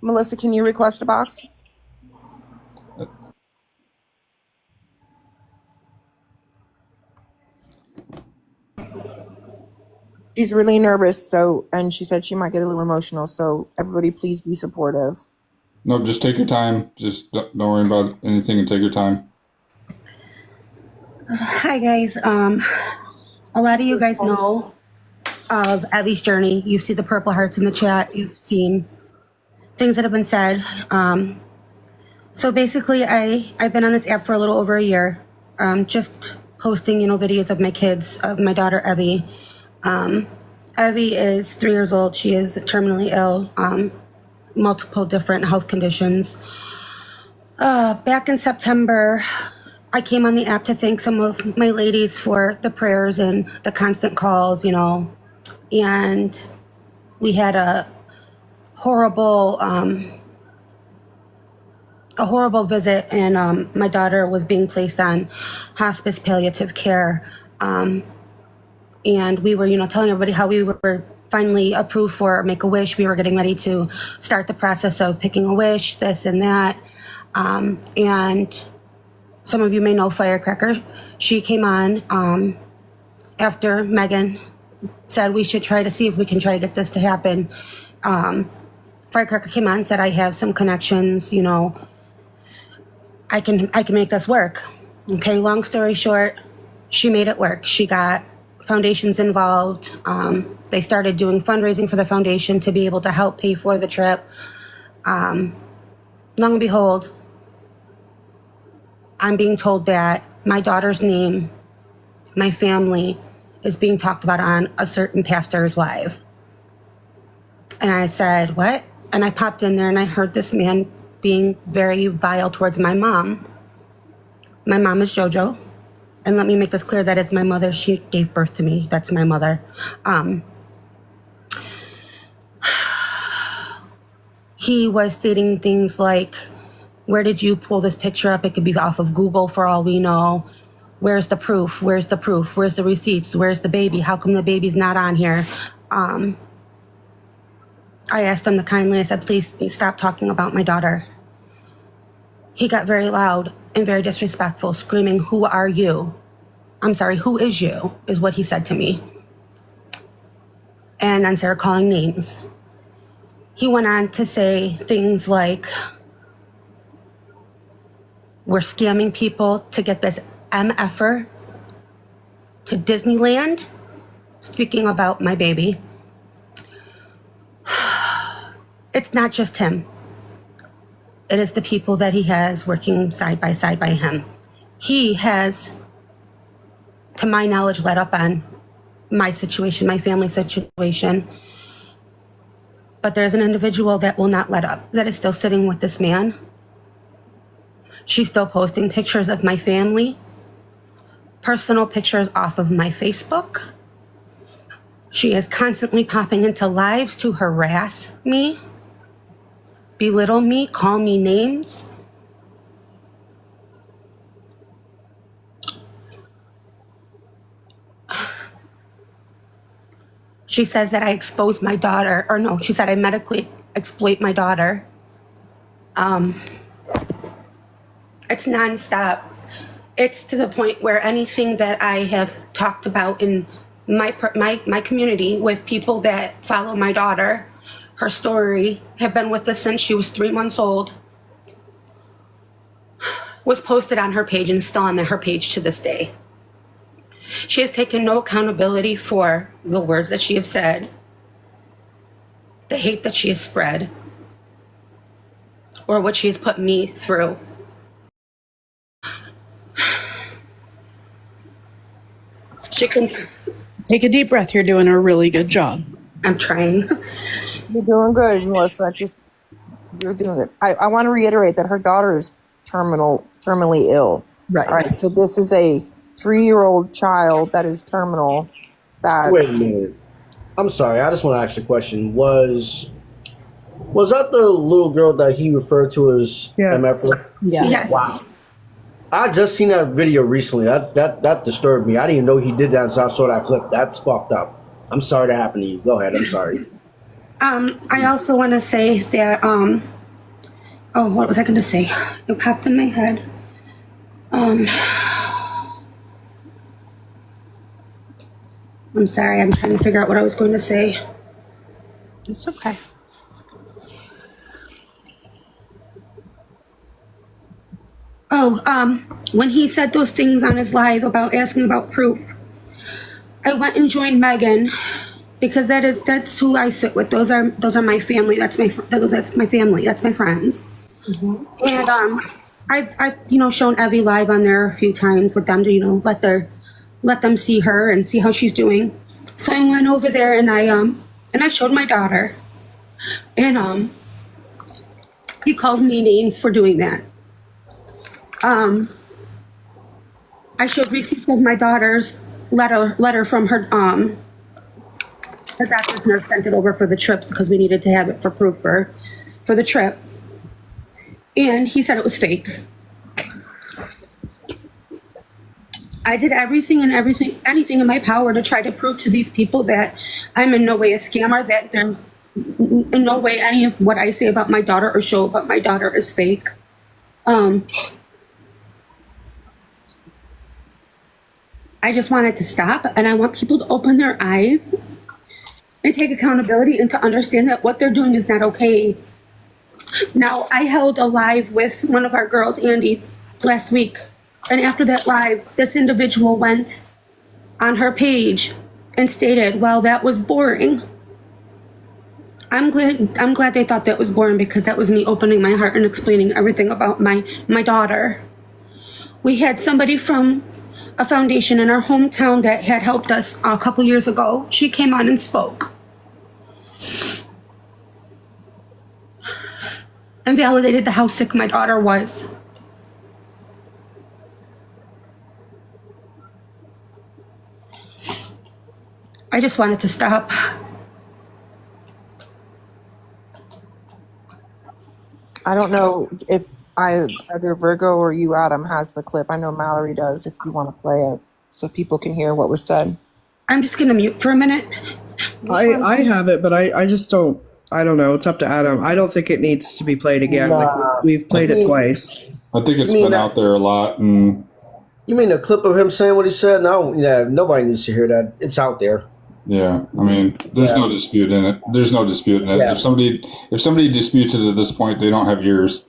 Speaker 5: Melissa, can you request a box? She's really nervous, and she said she might get a little emotional. So everybody, please be supportive.
Speaker 1: No, just take your time. Just don't worry about anything and take your time.
Speaker 8: Hi guys. A lot of you guys know of Evie's journey. You've seen the purple hearts in the chat. You've seen things that have been said. So basically, I've been on this app for a little over a year, just posting videos of my kids, of my daughter Evie. Evie is 3 years old. She is terminally ill, multiple different health conditions. Back in September, I came on the app to thank some of my ladies for the prayers and the constant calls, and we had a horrible visit, and my daughter was being placed on hospice palliative care. And we were, telling everybody how we were finally approved for Make-A-Wish. We were getting ready to start the process of picking a wish, this and that. And some of you may know Firecracker. She came on after Megan said we should try to see if we can try to get this to happen. Firecracker came on and said, I have some connections, I can make this work. Okay, long story short, she made it work. She got foundations involved. They started doing fundraising for the foundation to be able to help pay for the trip. Long and behold, I'm being told that my daughter's name, my family, is being talked about on a certain pastor's live. And I said, what? And I popped in there and I heard this man being very vile towards my mom. My mom is JoJo. And let me make this clear, that is my mother. She gave birth to me. That's my mother. He was stating things like, where did you pull this picture up? It could be off of Google for all we know. Where's the proof? Where's the proof? Where's the receipts? Where's the baby? How come the baby's not on here? I asked him to kindly, I said, please stop talking about my daughter. He got very loud and very disrespectful, screaming, who are you? I'm sorry, who is you? Is what he said to me. And then started calling names. He went on to say things like, we're scamming people to get this MFer to Disneyland, speaking about my baby. It's not just him. It is the people that he has working side by him. He has, to my knowledge, let up on my situation, my family situation. But there's an individual that will not let up, that is still sitting with this man. She's still posting pictures of my family, personal pictures off of my Facebook. She is constantly popping into lives to harass me, belittle me, call me names. She says that I exposed my daughter, or no, she said I medically exploit my daughter. It's nonstop. It's to the point where anything that I have talked about in my community with people that follow my daughter, her story, have been with us since she was 3 months old, was posted on her page and is still on her page to this day. She has taken no accountability for the words that she has said, the hate that she has spread, or what she has put me through. She can.
Speaker 4: Take a deep breath. You're doing a really good job.
Speaker 8: I'm trying.
Speaker 5: You're doing good, Melissa. You're doing it. I want to reiterate that her daughter is terminally ill.
Speaker 4: Right.
Speaker 5: All right. So this is a 3-year-old child that is terminal.
Speaker 3: Wait a minute. I'm sorry. I just want to ask a question. Was that the little girl that he referred to as MF?
Speaker 4: Yeah.
Speaker 8: Yes.
Speaker 3: Wow. I just seen that video recently. That disturbed me. I didn't even know he did that until I saw that clip. That's fucked up. I'm sorry that happened to you. Go ahead. I'm sorry.
Speaker 8: I also want to say that, oh, what was I going to say? It popped in my head. I'm sorry. I'm trying to figure out what I was going to say.
Speaker 4: It's okay.
Speaker 8: Oh, when he said those things on his live about asking about proof, I went and joined Megan because that's who I sit with. Those are my family. That's my family. That's my friends. Mm-hmm. And I've shown Evie live on there a few times with them to let them see her and see how she's doing. So I went over there and I showed my daughter, and he called me names for doing that. I showed receipts of my daughter's letter from her doctor's nurse sent it over for the trips because we needed to have it for proof for the trip. And he said it was fake. I did anything in my power to try to prove to these people that I'm in no way a scammer, that there's in no way any of what I say about my daughter or show about my daughter is fake. I just want it to stop, and I want people to open their eyes and take accountability and to understand that what they're doing is not okay. Now, I held a live with one of our girls, Andy, last week, and after that live, this individual went on her page and stated, well, that was boring. I'm glad they thought that was boring, because that was me opening my heart and explaining everything about my daughter. We had somebody from a foundation in our hometown that had helped us a couple years ago. She came on and spoke and validated how sick my daughter was. I just wanted to stop.
Speaker 5: I don't know if either Virgo or you, Adam, has the clip. I know Mallory does. If you want to play it, so people can hear what was said.
Speaker 8: I'm just gonna mute for a minute.
Speaker 4: I have it, but I just don't. I don't know. It's up to Adam. I don't think it needs to be played again. Like we've played it twice.
Speaker 1: I think it's
Speaker 3: You mean
Speaker 1: been
Speaker 3: that-
Speaker 1: out there a lot, and
Speaker 3: You mean a clip of him saying what he said? No, yeah, nobody needs to hear that. It's out there.
Speaker 1: yeah, I mean, there's
Speaker 3: Yeah.
Speaker 1: no dispute in it. There's no dispute in it.
Speaker 3: Yeah.
Speaker 1: If somebody disputes it at this point, they don't have ears.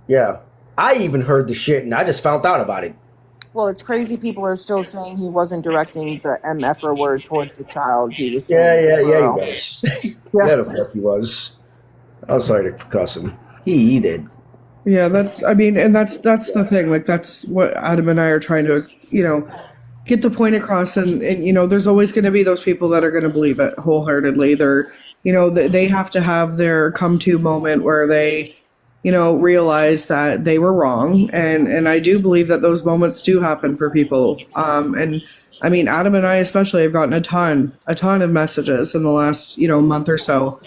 Speaker 3: Yeah. I even heard the shit and I just found out about it.
Speaker 5: Well, it's crazy. People are still saying he wasn't directing the MFR word towards the child. He was
Speaker 3: Yeah,
Speaker 5: saying,
Speaker 3: he
Speaker 5: "Girl."
Speaker 3: was. Yeah, the fuck he was. I'm sorry to cuss him. He did.
Speaker 4: Yeah, that's the thing. Like that's what Adam and I are trying to, get the point across. And there's always going to be those people that are going to believe it wholeheartedly. They're, they have to have their come to moment where they, realize that they were wrong. And I do believe that those moments do happen for people. And I mean, Adam and I especially have gotten a ton of messages in the last, month or so.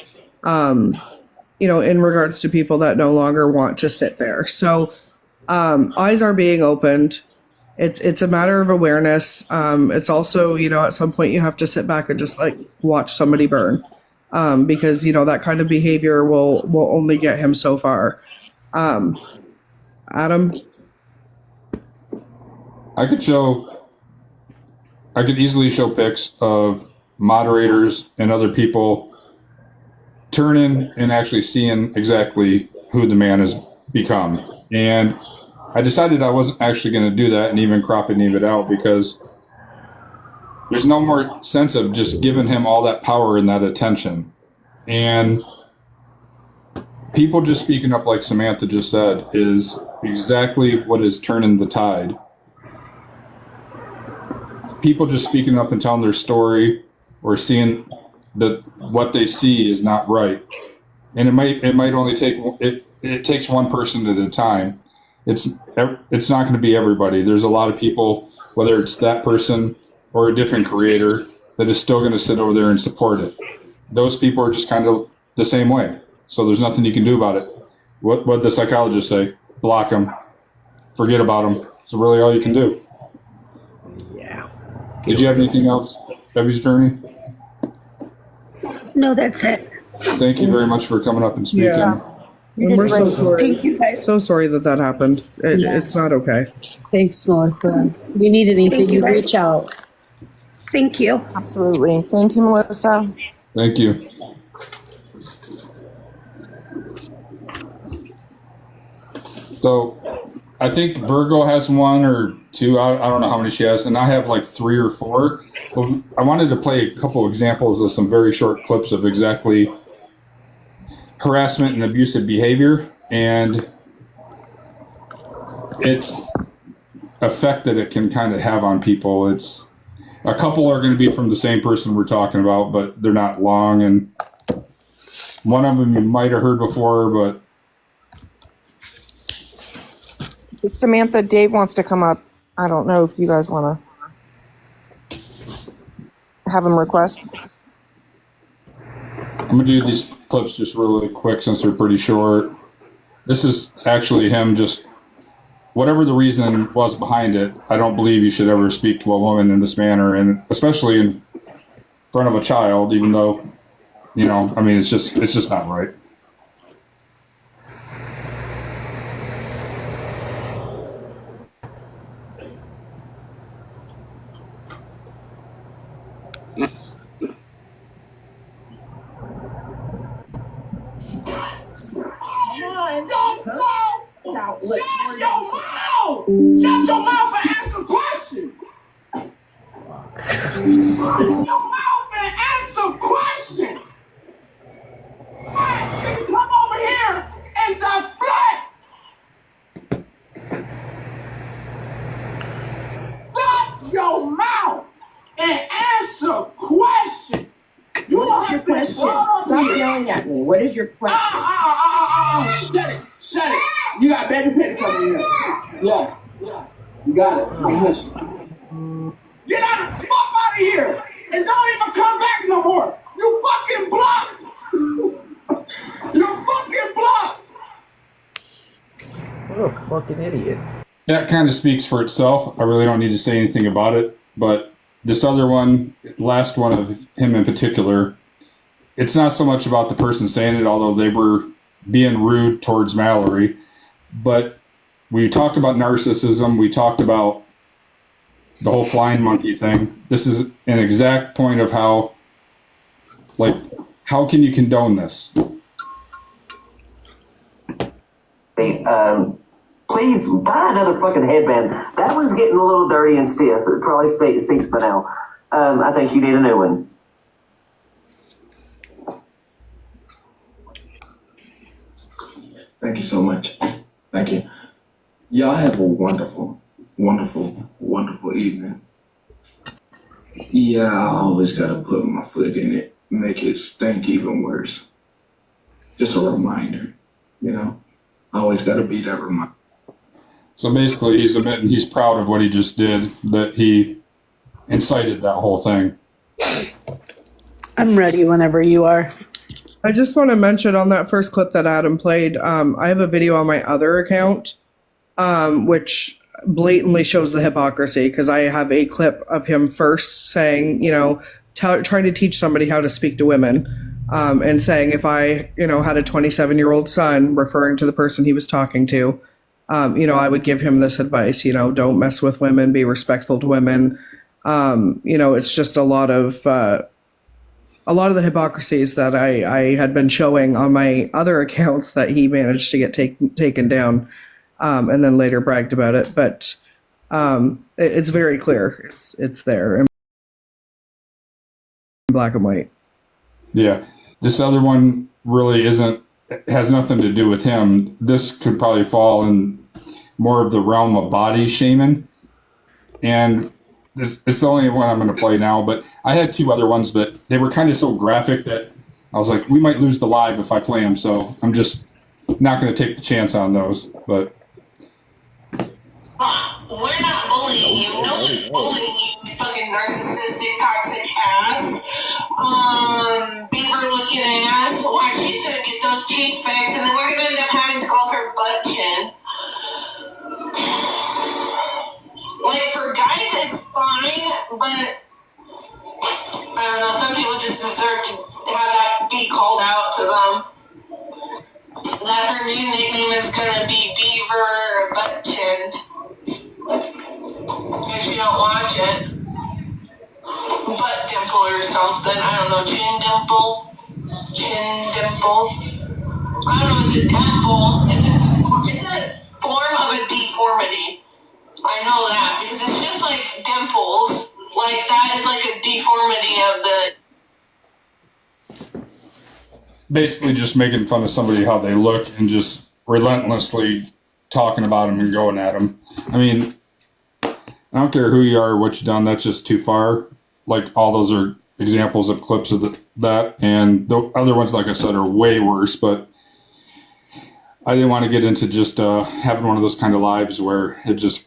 Speaker 4: In regards to people that no longer want to sit there. So eyes are being opened. It's a matter of awareness. It's also, at some point you have to sit back and just like watch somebody burn. Because, that kind of behavior will only get him so far. Adam?
Speaker 1: I could easily show pics of moderators and other people turning and actually seeing exactly who the man has become. And I decided I wasn't actually going to do that and even crop and it out, because there's no more sense of just giving him all that power and that attention. And people just speaking up, like Samantha just said, is exactly what is turning the tide. People just speaking up and telling their story or seeing that what they see is not right, and it might only take it takes one person at a time. It's not going to be everybody. There's a lot of people, whether it's that person or a different creator, that is still going to sit over there and support it. Those people are just kind of the same way, so there's nothing you can do about it. What the psychologists say: block them, forget about them. It's really all you can do.
Speaker 3: Yeah.
Speaker 1: Did you have anything else, Evie's Journey?
Speaker 8: No, that's it.
Speaker 1: Thank you very much for coming up and speaking.
Speaker 4: Yeah.
Speaker 5: You
Speaker 4: And
Speaker 5: did
Speaker 4: we're so
Speaker 5: great.
Speaker 4: sorry.
Speaker 8: Thank you guys.
Speaker 4: So sorry that happened. It's not okay.
Speaker 6: Thanks, Melissa. We need anything,
Speaker 8: Thank you,
Speaker 6: you
Speaker 8: guys.
Speaker 6: reach out.
Speaker 8: Thank you.
Speaker 5: Absolutely. Thank you, Melissa.
Speaker 1: Thank you. So I think Virgo has one or two. I don't know how many she has, and I have like 3 or 4. But I wanted to play a couple examples of some very short clips of exactly harassment and abusive behavior and its effect that it can kind of have on people. It's a couple are going to be from the same person we're talking about, but they're not long, and one of them you might have heard before, but
Speaker 5: Samantha, Dave wants to come up. I don't know if you guys want to have him request.
Speaker 1: I'm gonna do these clips just really quick since they're pretty short. This is actually him just, whatever the reason was behind it, I don't believe you should ever speak to a woman in this manner, and especially in front of a child, even though, I mean, it's just not right.
Speaker 9: Shut your mouth! Shut your mouth and answer questions! Shut your mouth and answer questions! Hey, you come over here and deflect! Shut your mouth and answer questions! You
Speaker 10: What's your question? Stop yelling at me. What is your question?
Speaker 9: Shut it. You got baby Penny coming here. Yeah. You got it. I'm listening. Get out of here and don't even come back no more. You fucking blocked. You're fucking blocked.
Speaker 3: What a fucking idiot.
Speaker 1: That kind of speaks for itself. I really don't need to say anything about it. But this other one, last one of him in particular, it's not so much about the person saying it, although they were being rude towards Mallory. But we talked about narcissism. We talked about the whole flying monkey thing. This is an exact point of how, like, how can you condone this?
Speaker 11: Hey, please buy another fucking headband. That one's getting a little dirty and stiff. It probably stinks by now. I think you need a new one.
Speaker 12: Thank you so much. Thank you. Y'all have a wonderful, wonderful, wonderful evening. Yeah, I always gotta put my foot in it, make it stink even worse. Just a reminder, you know? I always gotta be that reminder.
Speaker 1: So basically, he's admitting he's proud of what he just did, that he incited that whole thing.
Speaker 6: I'm ready whenever you are.
Speaker 4: I just want to mention on that first clip that Adam played, I have a video on my other account, which blatantly shows the hypocrisy, because I have a clip of him first saying, you know, trying to teach somebody how to speak to women, and saying if I, you know, had a 27-year-old son, referring to the person he was talking to, you know, I would give him this advice, you know, don't mess with women, be respectful to women. You know, it's just a lot of the hypocrisies that I had been showing on my other accounts that he managed to get taken down, and then later bragged about it. But it's very clear. It's there in black and white.
Speaker 1: Yeah. This other one really has nothing to do with him. This could probably fall in more of the realm of body shaming. And it's the only one I'm going to play now, but I had two other ones, but they were kind of so graphic that I was like, we might lose the live if I play them, so I'm just not going to take the chance on those. But
Speaker 13: we're not bullying you. No one's bullying you, you fucking narcissistic, toxic ass. Beaver looking ass. Why, she's going to get those teeth fixed, and then we're going to end up having to call her butt chin. Like, for guys, it's fine, but I don't know, some people just deserve to have that be called out to them. That her new nickname is gonna be Beaver Butt Chin. If you don't watch it. Butt dimple or something, I don't know, chin dimple? Chin dimple? I don't know, it's a dimple. It's a form of a deformity. I know that, because it's just like dimples. Like, that is like a deformity of the...
Speaker 1: basically just making fun of somebody, how they look, and just relentlessly talking about them and going at them. I mean, I don't care who you are or what you've done, that's just too far. Like, all those are examples of clips of that. And the other ones, like I said, are way worse, but I didn't want to get into just having one of those kind of lives where it just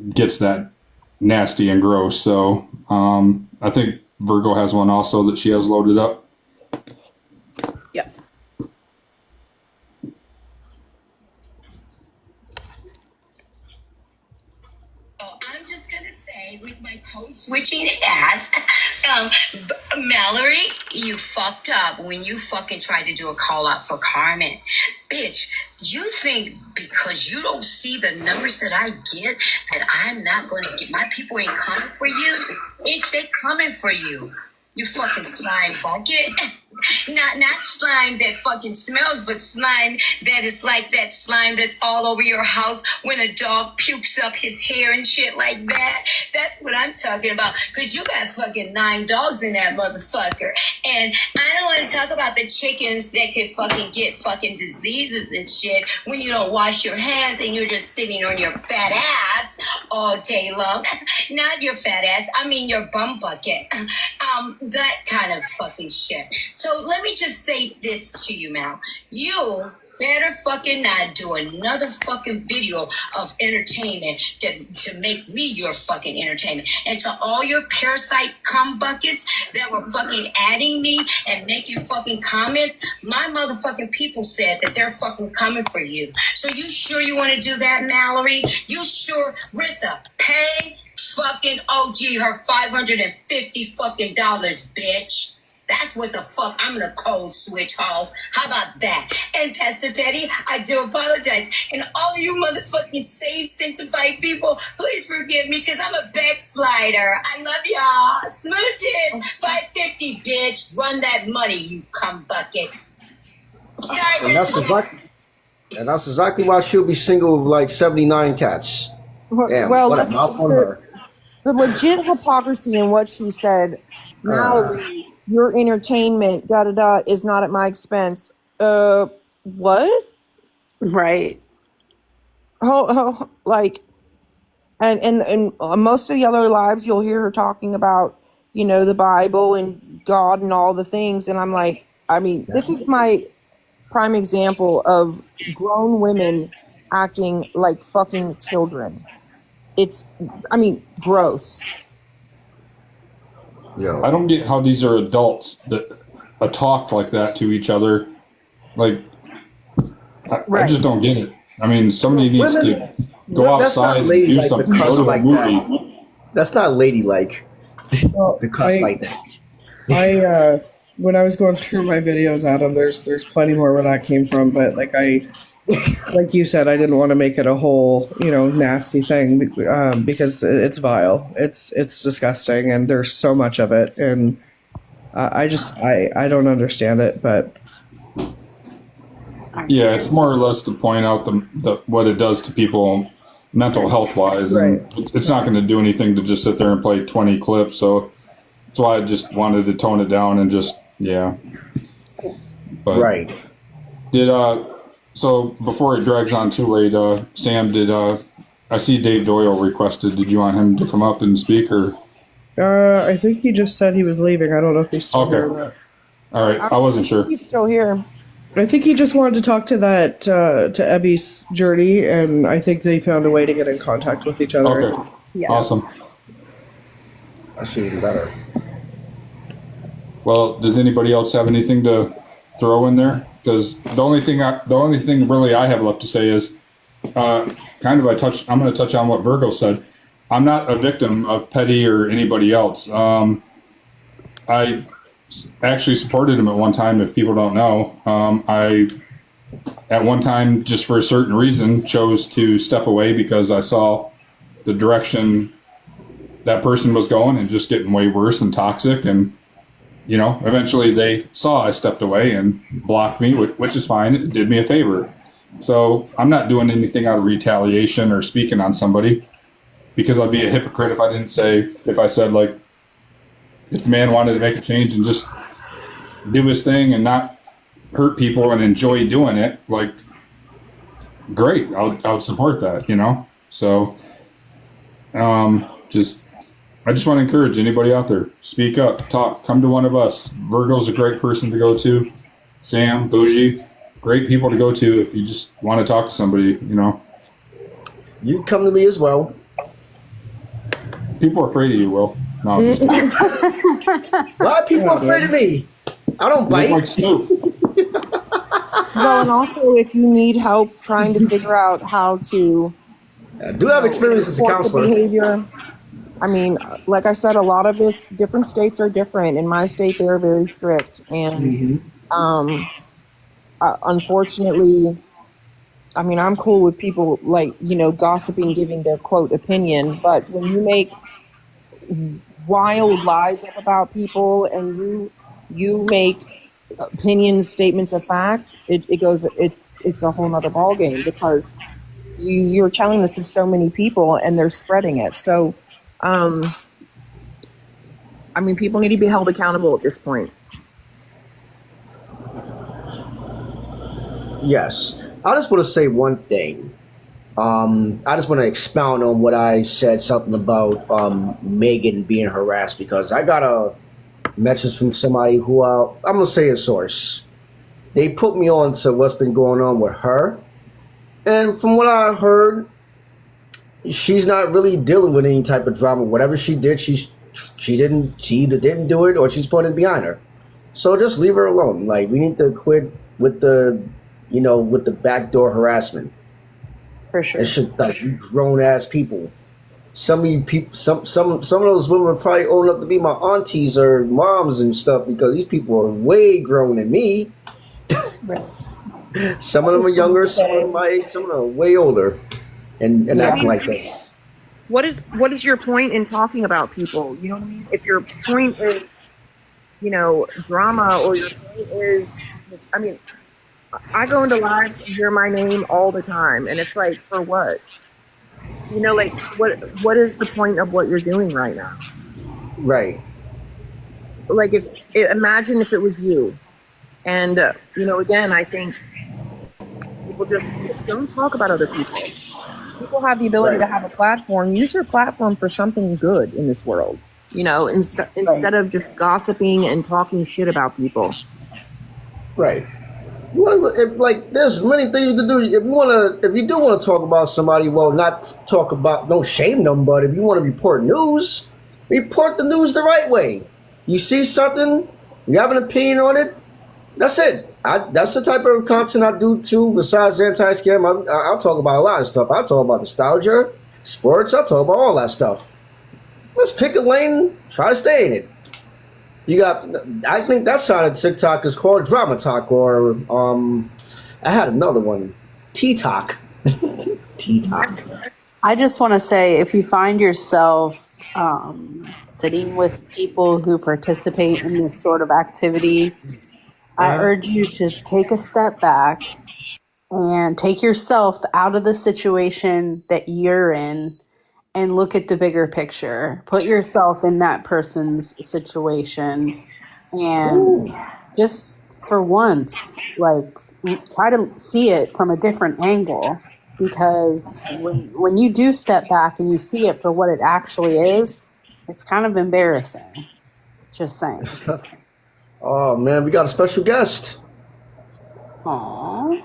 Speaker 1: gets that nasty and gross. So I think Virgo has one also that she has loaded up.
Speaker 6: Yeah.
Speaker 14: I'm just gonna say, with my code switching ass, Mallory, you fucked up when you fucking tried to do a call out for Carmen. Bitch, you think because you don't see the numbers that I get that I'm not going to get, my people ain't coming for you? Bitch, they coming for you. You fucking slime bucket. Not slime that fucking smells, but slime that is like that slime that's all over your house when a dog pukes up his hair and shit like that. That's what I'm talking about. Because you got fucking 9 dogs in that motherfucker. And I don't want to talk about the chickens that could fucking get fucking diseases and shit when you don't wash your hands and you're just sitting on your fat ass all day long. Not your fat ass, I mean your bum bucket. That kind of fucking shit. So let me just say this to you, Mal. You better fucking not do another fucking video of entertainment to make me your fucking entertainment. And to all your parasite cum buckets that were fucking adding me and making fucking comments, my motherfucking people said that they're fucking coming for you. So you sure you want to do that, Mallory? You sure? Rissa, pay fucking OG her $550 fucking dollars, bitch. That's what the fuck I'm gonna code switch off. How about that? And Pastor Petty, I do apologize. And all of you motherfucking saved, sanctified people, please forgive me because I'm a backslider. I love y'all. Smooches, $550, bitch. Run that money, you cum bucket. Sorry,
Speaker 3: And that's exactly why she'll be single with like 79 cats. Damn,
Speaker 5: well,
Speaker 3: what a
Speaker 5: let's-
Speaker 3: mouth on her.
Speaker 5: The legit hypocrisy in what she said, Mallory, your entertainment, is not at my expense. What?
Speaker 6: Right.
Speaker 5: Like, and most of the other lives, you'll hear her talking about, the Bible and God and all the things. And I'm like, this is my prime example of grown women acting like fucking children. It's, gross.
Speaker 1: I don't get how these are adults that talk like that to each other. Like, I just don't get it. Somebody needs to go
Speaker 3: That's
Speaker 1: outside
Speaker 3: not
Speaker 1: and do
Speaker 3: ladylike
Speaker 1: something.
Speaker 3: to cuss
Speaker 1: Go to a
Speaker 3: like
Speaker 1: movie.
Speaker 3: that. That's not ladylike to cuss like that.
Speaker 4: When I was going through my videos, Adam, there's plenty more where that came from, but like you said, I didn't want to make it a whole, nasty thing because it's vile. It's disgusting, and there's so much of it, and I don't understand it, but
Speaker 1: Yeah, it's more or less to point out the what it does to people mental health wise, and it's not going to do anything to just sit there and play 20 clips. So that's why I just wanted to tone it down and just But
Speaker 3: right.
Speaker 1: Did so before it drags on too late, Sam, did I see Dave Doyle requested? Did you want him to come up and speak or?
Speaker 4: I think he just said he was leaving. I don't know if he's still here or not.
Speaker 1: All right, I wasn't sure.
Speaker 5: He's still here.
Speaker 4: I think he just wanted to talk to that to Ebby's journey, and I think they found a way to get in contact with each other.
Speaker 1: Okay, awesome.
Speaker 3: I see even better.
Speaker 1: Well, does anybody else have anything to throw in there? Because the only thing really I have left to say is, I'm going to touch on what Virgo said. I'm not a victim of Petty or anybody else. I actually supported him at one time. If people don't know, I at one time, just for a certain reason, chose to step away because I saw the direction that person was going and just getting way worse and toxic. And eventually they saw I stepped away and blocked me, which is fine. It did me a favor. So I'm not doing anything out of retaliation or speaking on somebody, because I'd be a hypocrite if I said like, if the man wanted to make a change and just do his thing and not hurt people and enjoy doing it, like, great, I would support that, So, I just want to encourage anybody out there, speak up, talk, come to one of us. Virgo's a great person to go to. Sam, Bougie, great people to go to if you just want to talk to somebody,
Speaker 3: You come to me as well.
Speaker 1: People are afraid of you, Will. No, I'm just kidding.
Speaker 3: Why are people afraid of me? I don't
Speaker 1: You
Speaker 3: bite.
Speaker 1: look like Snoop.
Speaker 5: Well, and also if you need help trying to figure out how to
Speaker 3: I do have experience as a
Speaker 5: report the
Speaker 3: counselor.
Speaker 5: behavior. Like I said, a lot of this, different states are different. In my state, they're very strict. And unfortunately, I'm cool with people gossiping, giving their quote opinion. But when you make wild lies up about people and you make opinions, statements of fact, it's a whole nother ballgame, because you're telling this to so many people and they're spreading it. So, people need to be held accountable at this point.
Speaker 3: Yes. I just want to say one thing. I just want to expound on what I said, something about Megan being harassed, because I got a message from somebody who I'm going to say a source. they put me on to what's been going on with her. And from what I heard, she's not really dealing with any type of drama. Whatever she did, she either didn't do it or she's putting it behind her. So just leave her alone. Like, we need to quit with the backdoor harassment.
Speaker 6: For sure.
Speaker 3: It should, like, you grown ass people. Some of you people, some of those women are probably old enough to be my aunties or moms and stuff, because these people are way grown than me.
Speaker 6: Right.
Speaker 3: Some of them are younger, some of them my age, some of them are way older, and acting like this.
Speaker 5: What is your point in talking about people? You know what I mean? If your point is, drama, or your point is, I go into lives and hear my name all the time, and it's like, for what? What is the point of what you're doing right now?
Speaker 3: Right.
Speaker 5: Like, imagine if it was you. And, again, I think people just don't talk about other people. People have the ability to have a platform. Use your platform for something good in this world, instead of just gossiping and talking shit about people.
Speaker 3: Right. There's many things you can do. If you do want to talk about somebody, don't shame them, but if you want to report news, report the news the right way. You see something, you have an opinion on it, that's it. That's the type of content I do too. Besides anti-scam, I'll talk about a lot of stuff. I'll talk about nostalgia, sports. I'll talk about all that stuff. Let's pick a lane, try to stay in it. I think that side of TikTok is called Drama Talk, or I had another one, T-Talk. T-Talk.
Speaker 6: I just want to say, if you find yourself sitting with people who participate in this sort of activity, I urge you to take a step back and take yourself out of the situation that you're in and look at the bigger picture. Put yourself in that person's situation and just for once, try to see it from a different angle, because when you do step back and you see it for what it actually is, it's kind of embarrassing. Just saying.
Speaker 3: Oh man, we got a special guest.
Speaker 6: Aww.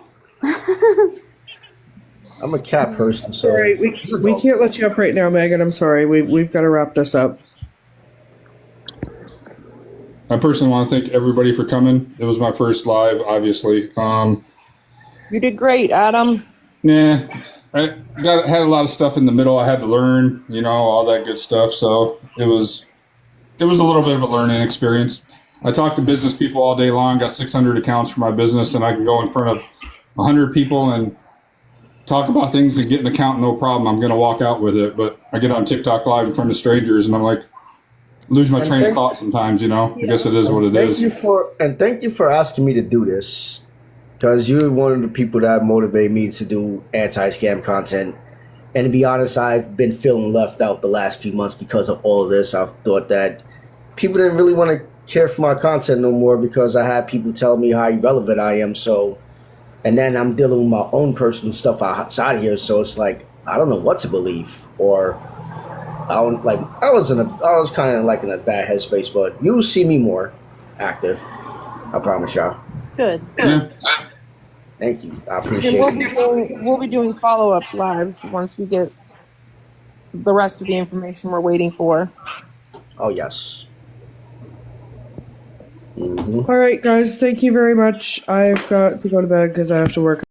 Speaker 3: I'm a cat person, so
Speaker 4: Sorry, we can't let you up right now, Megan. I'm sorry. We've got to wrap this up.
Speaker 1: I personally want to thank everybody for coming. It was my first live, obviously.
Speaker 5: You did great, Adam.
Speaker 1: Yeah, I had a lot of stuff in the middle I had to learn, all that good stuff. So it was a little bit of a learning experience. I talk to business people all day long, got 600 accounts for my business, and I can go in front of 100 people and talk about things and get an account, no problem. I'm going to walk out with it. But I get on TikTok Live in front of strangers, and I'm like, lose my train of thought sometimes, I guess it is what it is.
Speaker 3: Thank you for asking me to do this, because you're one of the people that motivate me to do anti-scam content. And to be honest, I've been feeling left out the last few months because of all of this. I've thought that people didn't really want to care for my content no more, because I had people tell me how irrelevant I am. So, and then I'm dealing with my own personal stuff outside of here. So it's like, I don't know what to believe, or I was kind of like in a bad headspace, but you'll see me more active. I promise y'all.
Speaker 6: Good.
Speaker 1: Yeah.
Speaker 3: Thank you. I appreciate it.
Speaker 5: We'll be doing follow-up lives once we get the rest of the information we're waiting for.
Speaker 3: Oh, yes. Mm-hmm.
Speaker 4: All right, guys. Thank you very much. I've got to go to bed because I have to work.